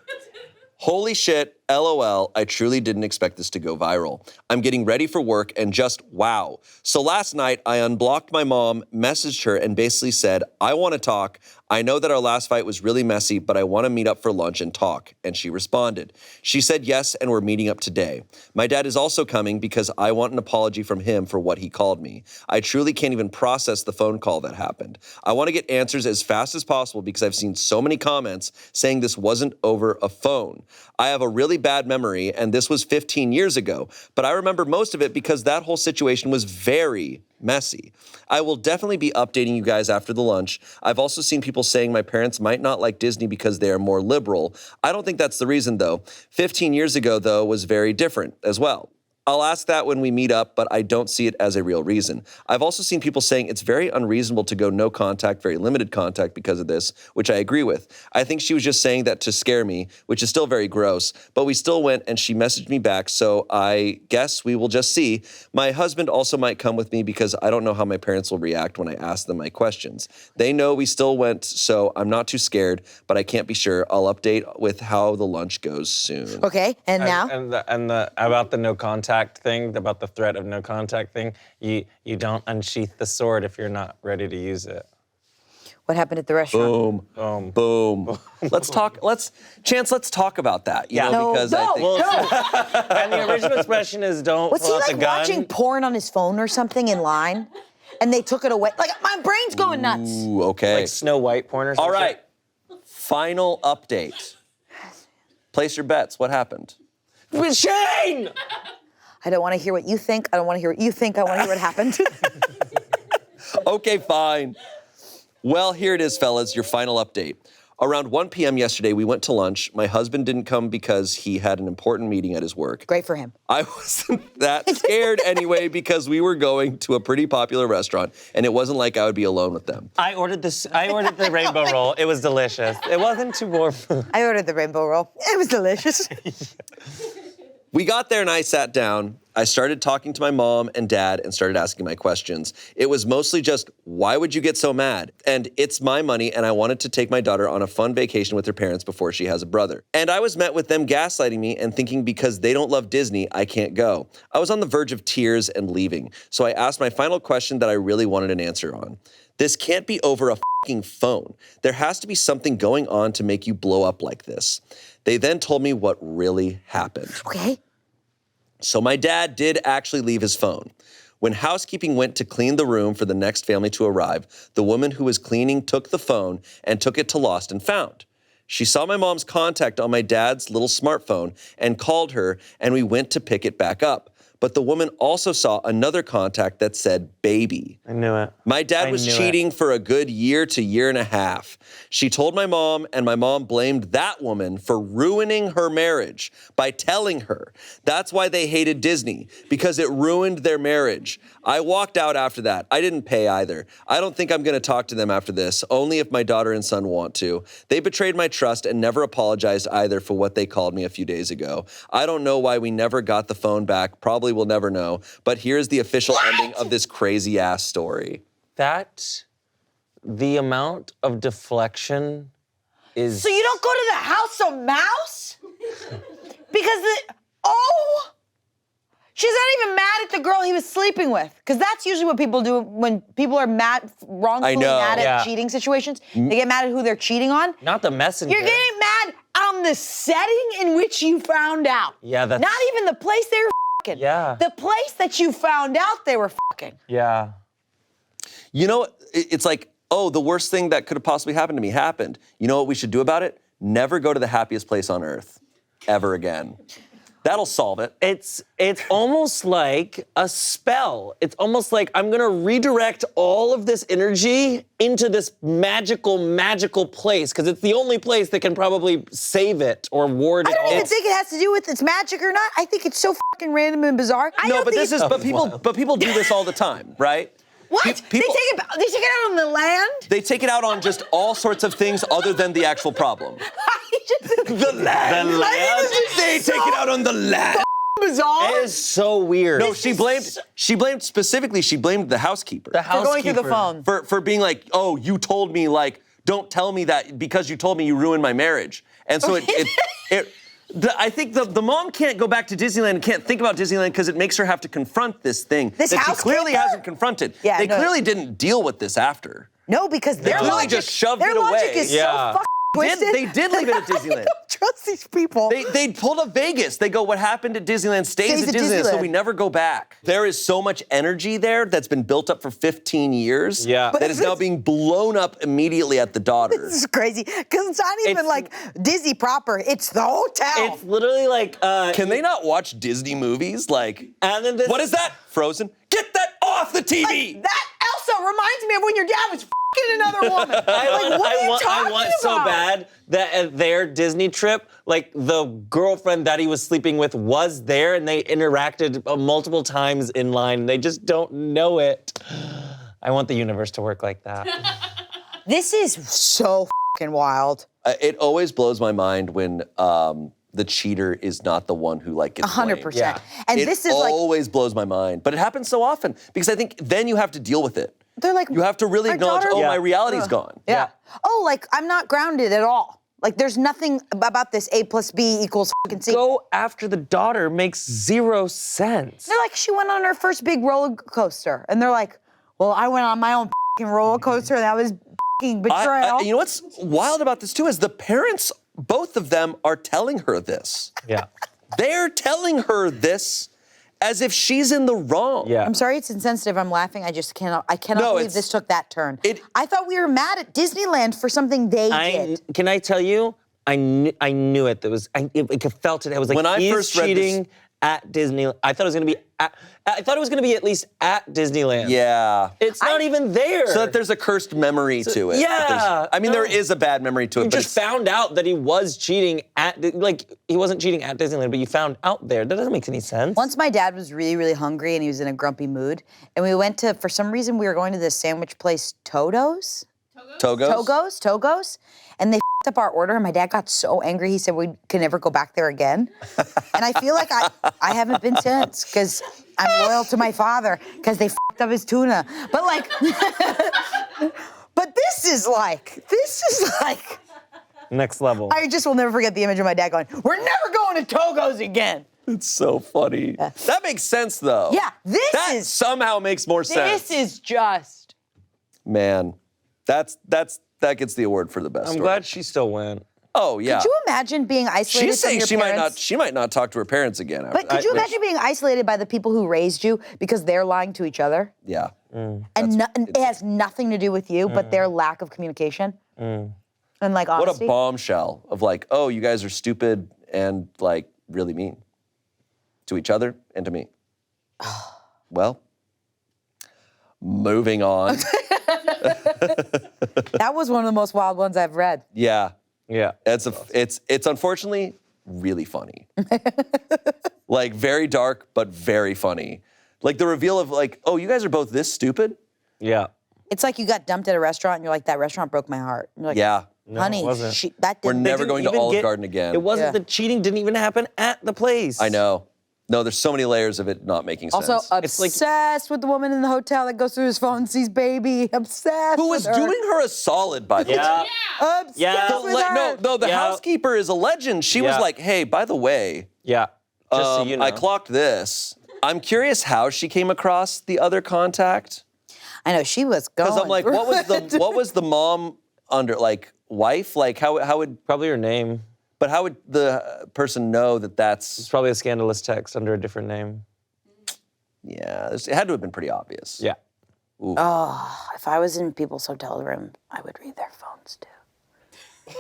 Holy shit, LOL, I truly didn't expect this to go viral. I'm getting ready for work and just wow. So last night I unblocked my mom, messaged her and basically said, I want to talk. I know that our last fight was really messy, but I want to meet up for lunch and talk. And she responded. She said yes, and we're meeting up today. My dad is also coming because I want an apology from him for what he called me. I truly can't even process the phone call that happened. I want to get answers as fast as possible because I've seen so many comments saying this wasn't over a phone. I have a really bad memory, and this was 15 years ago, but I remember most of it because that whole situation was very messy. I will definitely be updating you guys after the lunch. I've also seen people saying my parents might not like Disney because they are more liberal. I don't think that's the reason, though. 15 years ago, though, was very different as well. I'll ask that when we meet up, but I don't see it as a real reason. I've also seen people saying it's very unreasonable to go no contact, very limited contact because of this, which I agree with. I think she was just saying that to scare me, which is still very gross, but we still went and she messaged me back, so I guess we will just see. My husband also might come with me because I don't know how my parents will react when I ask them my questions. They know we still went, so I'm not too scared, but I can't be sure. I'll update with how the lunch goes soon. Okay, and now? And the about the no contact thing, about the threat of no contact thing, you don't unsheath the sword if you're not ready to use it. What happened at the restaurant? Boom. Boom. Let's talk about that, you know, No, because I think... Well, and the original expression is don't Was pull he out the like gun. watching porn on his phone or something in line? And they took it away? Like, my brain's going nuts. Ooh, okay. Like Snow White porn or something? All right. Final update. Place your bets. What happened? Shane! I don't want to hear what you think. I don't want to hear what you think. I want to hear what happened. Okay, fine. Well, here it is, fellas, your final update. Around 1 p.m. yesterday, we went to lunch. My husband didn't come because he had an important meeting at his work. Great for him. I wasn't that scared anyway because we were going to a pretty popular restaurant, and it wasn't like I would be alone with them. I ordered the rainbow roll. It was delicious. It wasn't too warm. I ordered the rainbow roll. It was delicious. We got there and I sat down. I started talking to my mom and dad and started asking my questions. It was mostly just, why would you get so mad? And it's my money and I wanted to take my daughter on a fun vacation with her parents before she has a brother. And I was met with them gaslighting me and thinking because they don't love Disney, I can't go. I was on the verge of tears and leaving. So I asked my final question that I really wanted an answer on. This can't be over a fucking phone. There has to be something going on to make you blow up like this. They then told me what really happened. Okay. So my dad did actually leave his phone. When housekeeping went to clean the room for the next family to arrive, the woman who was cleaning took the phone and took it to Lost and Found. She saw my mom's contact on my dad's little smartphone and called her, and we went to pick it back up. but the woman also saw another contact that said baby. I knew it. My dad was cheating for a good year to year and a half. She told my mom, and my mom blamed that woman for ruining her marriage by telling her. That's why they hated Disney, because it ruined their marriage. I walked out after that. I didn't pay either. I don't think I'm going to talk to them after this, only if my daughter and son want to. They betrayed my trust and never apologized either for what they called me a few days ago. I don't know why we never got the phone back. Probably will never know. But here's the official ending of this crazy-ass story. The amount of deflection is... So you don't go to the house of mouse? She's not even mad at the girl he was sleeping with. Because that's usually what people do when people are wrongfully mad at cheating situations. They get mad at who they're cheating on. Not the messenger. You're getting mad on the setting in which you found out. Yeah, that's... Not even the place they were fucking. Yeah. The place that you found out they were fucking. Yeah. You know, it's like, oh, the worst thing that could have possibly happened to me happened. You know what we should do about it? Never go to the happiest place on earth ever again. That'll solve it. It's almost like a spell. It's almost like I'm gonna redirect all of this energy into this magical place, because it's the only place that can probably save it or ward it off. I don't even think it has to do with its magic or not. I think it's so fucking random and bizarre. But people do this all the time, right? What? They take it out on the land? They take it out on just all sorts of things other than the actual problem. The land? They take it out on the land. Bizarre. It is so weird. No, she blamed the housekeeper. The For going through the phone. For being like, oh, you told me, like, don't tell me that because you told me you ruined my marriage. And so I think the mom can't go back to Disneyland and can't think about Disneyland because it makes her have to confront this thing that she clearly hasn't confronted. Yeah, they clearly didn't deal with this after. No, because their clearly logic, just shoved their it away. logic is so fucking twisted. They did leave it at Disneyland. I don't trust these people. They pulled a Vegas. They go, what happened at Disneyland stays at Disneyland, so we nenever go back. There is so much energy there that's been built up for 15 years that is now being blown up immediately at the daughter. This is crazy, because it's not even like Disney proper. It's the hotel. It's literally like... Can they not watch Disney movies? Like, and then this, what is that? Frozen? Get that off the TV! Like, that also reminds me of when your dad was f***ing another woman. I want so bad that at their Disney trip, like the girlfriend that he was sleeping with was there, and they interacted multiple times in line. They just don't know it. I want the universe to work like that. This is so f***ing wild. It always blows my mind when the cheater is not the one who like gets blamed. 100%. Yeah. And it this is like always blows my mind, but it happens so often because I think then you have to deal with it. They're like, you have to really acknowledge, my reality's gone. Yeah. Oh, like I'm not grounded at all. Like there's nothing about this A plus B equals fucking C. Go after the daughter makes zero sense. They're like, she went on her first big roller coaster, and they're like, well, I went on my own fucking roller coaster, and that was fucking betrayal. You know what's wild about this too is the parents, both of them, are telling her this. Yeah. They're telling her this as if she's in the wrong. Yeah. I'm sorry it's insensitive. I'm laughing. I cannot believe this took that turn. I thought we were mad at Disneyland for something they did. Can I tell you? I knew it. I felt it. I was like, when I first read cheating at Disney. I thought it was gonna be. I thought it was gonna be at least at Disneyland. Yeah. It's not even there. So that there's a cursed memory to it. Yeah. There is a bad memory to it. You just found out that he was cheating he wasn't cheating at Disneyland, but you found out there. That doesn't make any sense. Once my dad was really, really hungry and he was in a grumpy mood, and we went to, for some reason, we were going to this sandwich place, Togo's, and they f***ed up our order, and my dad got so angry, he said we can never go back there again. And I feel like I haven't been since, because I'm loyal to my father, because they f***ed up his tuna. But like, but this is like, next level. I just will never forget the image of my dad going, we're never going to Togo's again. It's so funny. Yeah. That makes sense, though. Yeah, that somehow makes more sense. This is just... Man, that gets the award for the best story. I'm glad she still went. Oh, yeah. Could you imagine being isolated She's saying from your parents? she might not talk to her parents again. But could you imagine being isolated by the people who raised you because they're lying to each other? Yeah. And it has nothing to do with you, but their lack of communication? And like honesty? What a bombshell of like, oh, you guys are stupid and like really mean to each other and to me. Well, moving on. That was one of the most wild ones I've read. Yeah. Yeah. It's unfortunately really funny. Like very dark, but very funny. Like the reveal of like, oh, you guys are both this stupid? Yeah. It's like you got dumped at a restaurant and you're like, that restaurant broke my heart. And you're like, Yeah. honey, it wasn't. that We're didn't. never Didn't going to even Olive get- Garden again. It wasn't Yeah. the cheating didn't even happen at the place. I know. No, there's so many layers of it not making sense. Also, It's like- obsessed with the woman in the hotel that goes through his phone and sees baby. Obsessed Who with was her. doing her a solid, by the way. Yeah. Obsessed Yeah. with No, her. the Yeah. housekeeper is a legend. She was Yeah. like, hey, by the way, Yeah. Just so you know. I clocked this. I'm curious how she came across the other contact. I know, she was going. Because I'm like, what was the mom under, like, wife? Like, how would Probably her name. how would the person know that It's that's, probably a scandalous text under a different name. yeah, it had to have been pretty obvious. Yeah. If I was in people's hotel room, I would read their phones too.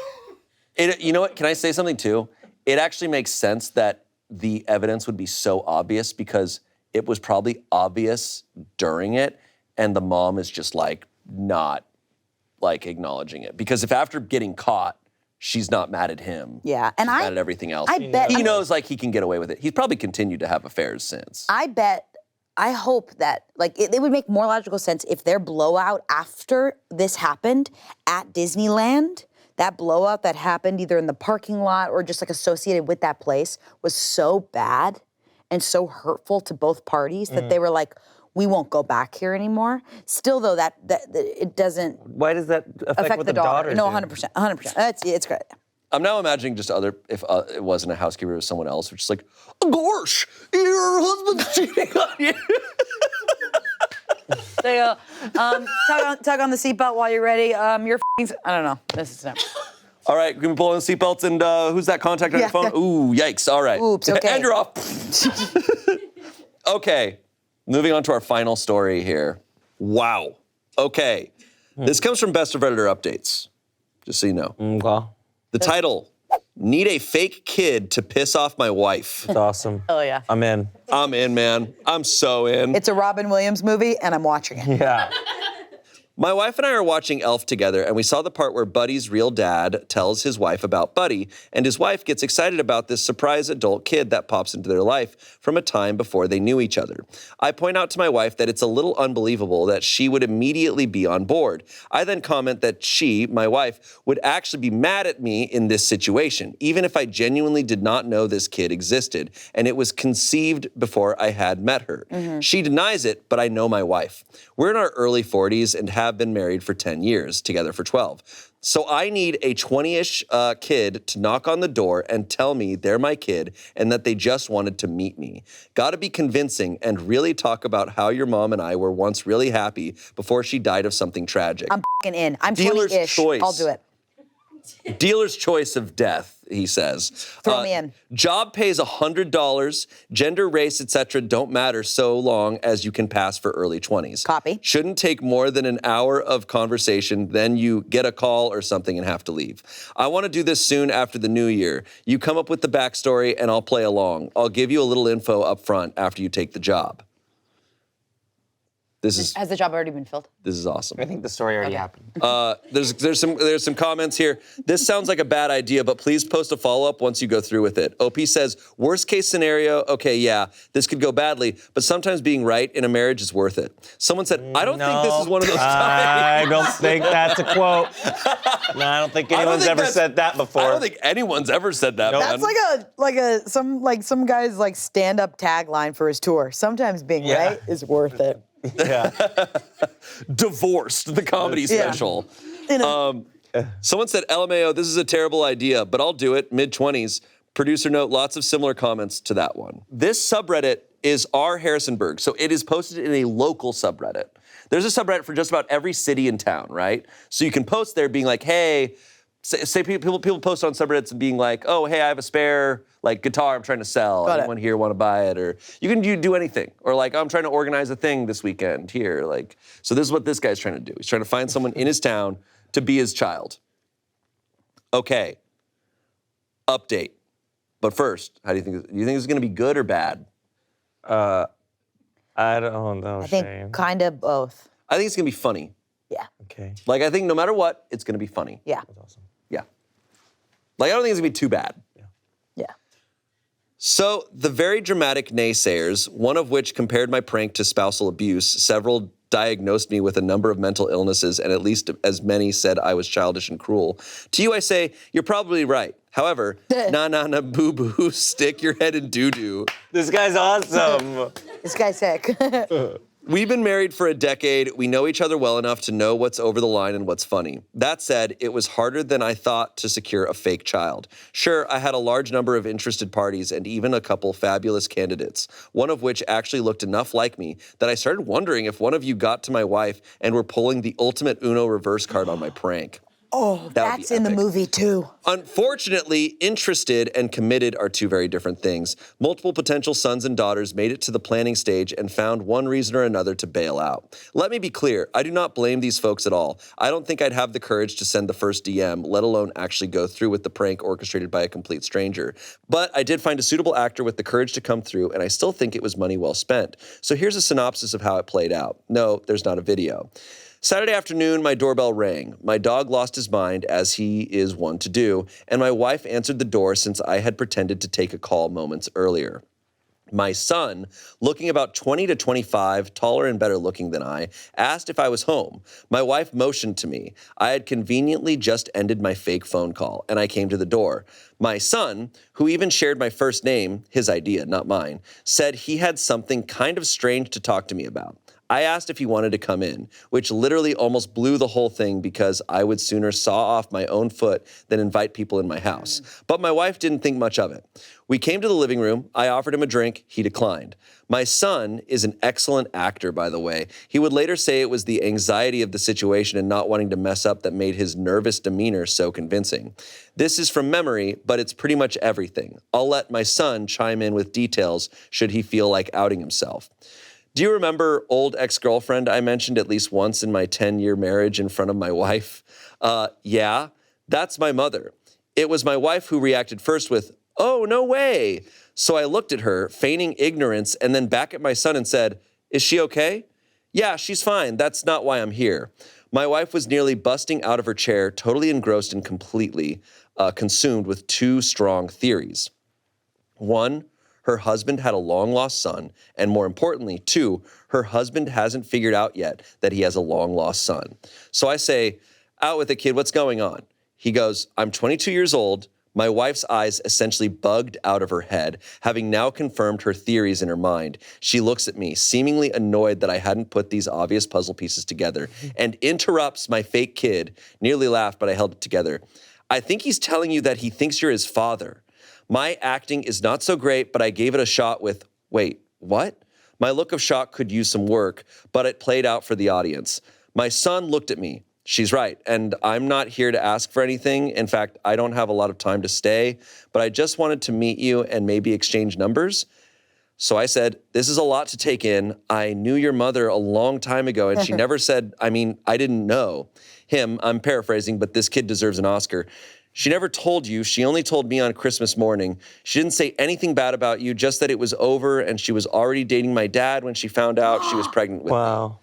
You know what, can I say something too? It actually makes sense that the evidence would be so obvious because it was probably obvious during it and the mom is just like not like acknowledging it. Because if after getting caught, she's not mad at him. Yeah, and she's mad at everything else. I bet- he knows like he can get away with it. He's probably continued to have affairs since. I hope that, like, it would make more logical sense if their blowout after this happened at Disneyland, that blowout that happened either in the parking lot or just like associated with that place was so bad and so hurtful to both parties that they were like, we won't go back here anymore. Still, though, that it doesn't Why does that affect what the daughter. No, do? 100%. It's great. I'm now imagining just if it wasn't a housekeeper, it was someone else, which is like, gosh, your husband's cheating on you. They go, tug on the seatbelt while you're ready. You're I don't know. This is not. All right, can we pull in the seatbelts and who's that contact on your phone? Yeah. Ooh, yikes, all right. Oops, okay. And you're off. Okay, moving on to our final story here. Wow. Okay, this comes from Best of Redditor Updates, just so you know. Okay. The title, Need a Fake Kid to Piss Off My Wife. It's awesome. Oh, yeah. I'm in. I'm in, man. I'm so in. It's a Robin Williams movie, and I'm watching it. Yeah. My wife and I are watching Elf together, and we saw the part where Buddy's real dad tells his wife about Buddy, and his wife gets excited about this surprise adult kid that pops into their life from a time before they knew each other. I point out to my wife that it's a little unbelievable that she would immediately be on board. I then comment that she, my wife, would actually be mad at me in this situation, even if I genuinely did not know this kid existed, and it was conceived before I had met her. She denies it, but I know my wife. We're in our early 40s and have been married for 10 years, together for 12. So I need a 20-ish kid to knock on the door and tell me they're my kid and that they just wanted to meet me. Gotta be convincing and really talk about how your mom and I were once really happy before she died of something tragic. I'm f***ing in. I'm Dealer's 20-ish. choice. I'll do it. Dealer's choice of death, he says. Throw me in. Job pays $100. Gender, race, etc. don't matter so long as you can pass for early 20s. Copy. Shouldn't take more than an hour of conversation, then you get a call or something and have to leave. I want to do this soon after the new year. You come up with the backstory and I'll play along. I'll give you a little info up front after you take the job. Has the job already been filled? This is awesome. I think the story already happened. There's some comments here. This sounds like a bad idea, but please post a follow-up once you go through with it. OP says, worst case scenario, okay, yeah, this could go badly, but sometimes being right in a marriage is worth it. Someone said, I don't think this is one of those times. I don't think that's a quote. No, I don't think anyone's ever said that before. I don't think anyone's ever said that, man. That's some guy's like stand-up tagline for his tour. Sometimes being right is worth it. Yeah. Divorced, the comedy special. Someone said, LMAO, this is a terrible idea, but I'll do it, mid-20s. Producer note, lots of similar comments to that one. This subreddit is R. Harrisonburg, so it is posted in a local subreddit. There's a subreddit for just about every city in town, right? So you can post there being like, hey, say people post on subreddits and being like, oh, hey, I have a spare like guitar I'm trying to sell. Anyone here want to buy it? Or you can do anything. Or like, I'm trying to organize a thing this weekend here. Like, so this is what this guy's trying to do. He's trying to find someone in his town to be his child. Okay. Update. But first, how do you think this is going to be good or bad? I don't know, I think Shane. kind of both. I think it's gonna be funny. Yeah. Okay. Like, I think no matter what, it's gonna be funny. Yeah. That's awesome. Yeah. Like, I don't think it's gonna be too bad. Yeah. So, the very dramatic naysayers, one of which compared my prank to spousal abuse, several diagnosed me with a number of mental illnesses, and at least as many said I was childish and cruel. To you, I say, you're probably right. However, na boo-boo, stick your head in doo-doo. This guy's awesome. This guy's sick. We've been married for a decade. We know each other well enough to know what's over the line and what's funny. That said, it was harder than I thought to secure a fake child. Sure, I had a large number of interested parties and even a couple fabulous candidates, one of which actually looked enough like me that I started wondering if one of you got to my wife and were pulling the ultimate Uno reverse card on my prank. Oh, That would be that's in the epic. movie too. Unfortunately, interested and committed are two very different things. Multiple potential sons and daughters made it to the planning stage and found one reason or another to bail out. Let me be clear, I do not blame these folks at all. I don't think I'd have the courage to send the first DM, let alone actually go through with the prank orchestrated by a complete stranger. But I did find a suitable actor with the courage to come through, and I still think it was money well spent. So here's a synopsis of how it played out. No, there's not a video. Saturday afternoon, my doorbell rang. My dog lost his mind, as he is one to do, and my wife answered the door since I had pretended to take a call moments earlier. My son, looking about 20 to 25, taller and better looking than I, asked if I was home. My wife motioned to me. I had conveniently just ended my fake phone call, and I came to the door. My son, who even shared my first name, his idea, not mine, said he had something kind of strange to talk to me about. I asked if he wanted to come in, which literally almost blew the whole thing because I would sooner saw off my own foot than invite people in my house. But my wife didn't think much of it. We came to the living room. I offered him a drink. He declined. My son is an excellent actor, by the way. He would later say it was the anxiety of the situation and not wanting to mess up that made his nervous demeanor so convincing. This is from memory, but it's pretty much everything. I'll let my son chime in with details should he feel like outing himself. Do you remember old ex-girlfriend I mentioned at least once in my 10-year marriage in front of my wife? Yeah, that's my mother. It was my wife who reacted first with, "Oh, no way." So I looked at her, feigning ignorance, and then back at my son and said, "Is she okay?" "Yeah, she's fine. That's not why I'm here." My wife was nearly busting out of her chair, totally engrossed and completely consumed with two strong theories. One, her husband had a long-lost son, and more importantly, two, her husband hasn't figured out yet that he has a long-lost son. So I say, "Out with it, kid, what's going on?" He goes, "I'm 22 years old." My wife's eyes essentially bugged out of her head, having now confirmed her theories in her mind. She looks at me, seemingly annoyed that I hadn't put these obvious puzzle pieces together, and interrupts my fake kid. Nearly laughed, but I held it together. "I think he's telling you that he thinks you're his father. My acting is not so great, but I gave it a shot with, wait, what?" My look of shock could use some work, but it played out for the audience. My son looked at me. "She's right, and I'm not here to ask for anything. In fact, I don't have a lot of time to stay, but I just wanted to meet you and maybe exchange numbers." So I said, "This is a lot to take in. I knew your mother a long time ago, and she never said, I didn't know him." I'm paraphrasing, but this kid deserves an Oscar. "She never told you. She only told me on Christmas morning. She didn't say anything bad about you, just that it was over and she was already dating my dad when she found out she was pregnant with me." Wow.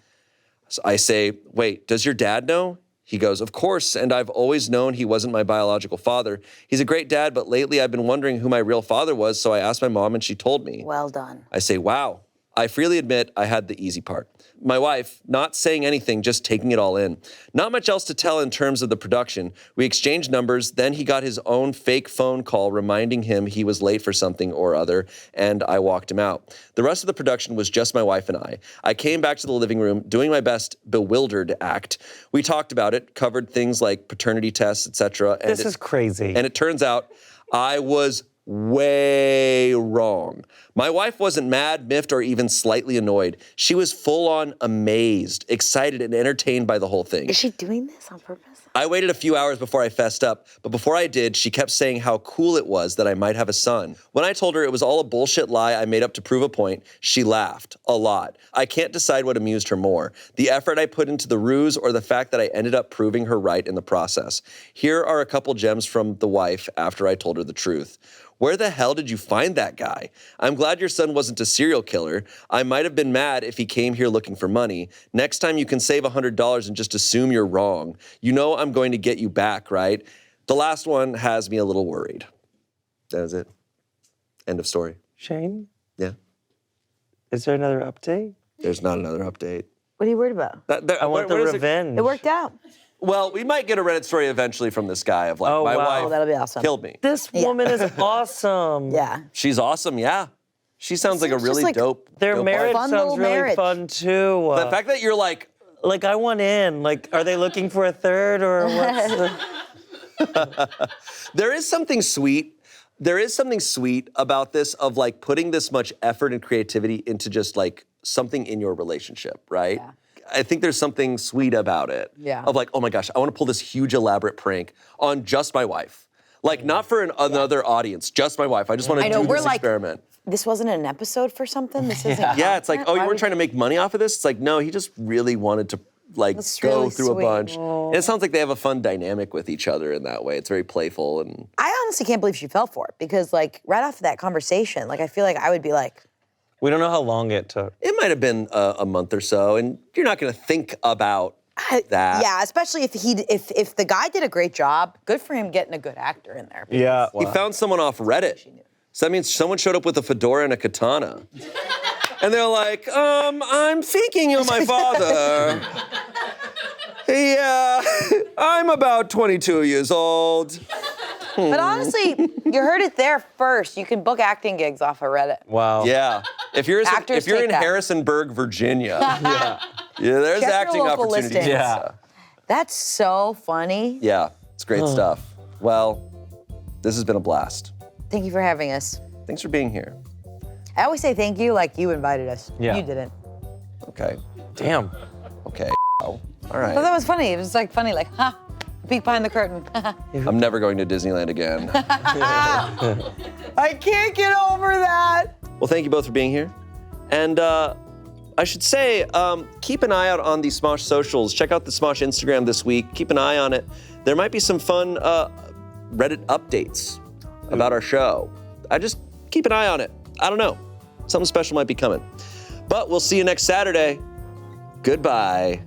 So I say, "Wait, does your dad know?" He goes, "Of course, and I've always known he wasn't my biological father. He's a great dad, but lately I've been wondering who my real father was, so I asked my mom and she told me." Well done. I say, "Wow." I freely admit I had the easy part. My wife, not saying anything, just taking it all in. Not much else to tell in terms of the production. We exchanged numbers, then he got his own fake phone call reminding him he was late for something or other, and I walked him out. The rest of the production was just my wife and I. I came back to the living room, doing my best bewildered act. We talked about it, covered things like paternity tests, etc. This is crazy. And it turns out I was way wrong. My wife wasn't mad, miffed, or even slightly annoyed. She was full-on amazed, excited, and entertained by the whole thing. Is she doing this on purpose? I waited a few hours before I fessed up, but before I did, she kept saying how cool it was that I might have a son. When I told her it was all a bullshit lie I made up to prove a point, she laughed. A lot. I can't decide what amused her more, the effort I put into the ruse or the fact that I ended up proving her right in the process. Here are a couple gems from the wife after I told her the truth. Where the hell did you find that guy? I'm glad your son wasn't a serial killer. I might have been mad if he came here looking for money. Next time you can save $100 and just assume you're wrong. You know I'm going to get you back, right? The last one has me a little worried. That was it. End of story. Shane, Yeah. is there another update? There's not another update. What are you worried about? I want the revenge. It worked out. Well, we might get a Reddit story eventually from this guy of like, Oh, my wow. wife Oh, that'll be awesome. killed me. This woman is awesome. Yeah. She's awesome, yeah. She sounds like a Seems just really like dope. Their dope marriage Fun sounds little really marriage. fun too. The fact that you're like, I want in. Like, are they looking for a third or what's the... there is something sweet. There is something sweet about this of like putting this much effort and creativity into just like something in your relationship, right? Yeah. I think there's something sweet about it. Yeah. Of like, oh my gosh, I want to pull this huge elaborate prank on just my wife. Like not for another audience, just my wife. I just want to I know, do we're this like- experiment. This wasn't an episode for something? This isn't. Yeah, it's like, oh, you Why weren't would- trying to make money off of this? It's like, no, he just really wanted to like That's go really through sweet. a bunch. And it sounds like they have a fun dynamic with each other in that way. It's very playful and I honestly can't believe she fell for it because, like, right after that conversation, like, I feel like I would be like, We don't know how long it took. it might have been a month or so, and you're not going to think about that. yeah, especially if the guy did a great job, good for him getting a good actor in there. Yeah. He found someone off Reddit. So that means someone showed up with a fedora and a katana. And they're like, I'm thinking you're my father. Yeah, I'm about 22 years old. But honestly, you heard it there first. You can book acting gigs off of Reddit. Wow. Yeah. If you're Actors in take that. Harrisonburg, Virginia, yeah, there's Check your acting local opportunities. listings. Yeah. That's so funny. Yeah, it's great stuff. Well, this has been a blast. Thank you for having us. Thanks for being here. I always say thank you like you invited us. Yeah. You didn't. Okay. Damn. Okay. All But right. that was funny. It was like funny, like, ha, peek behind the curtain. I'm never going to Disneyland again. I can't get over that. Well, thank you both for being here. And I should say, keep an eye out on the Smosh socials. Check out the Smosh Instagram this week. Keep an eye on it. There might be some fun Reddit updates about our show. I just keep an eye on it. I don't know. Something special might be coming. But we'll see you next Saturday. Goodbye.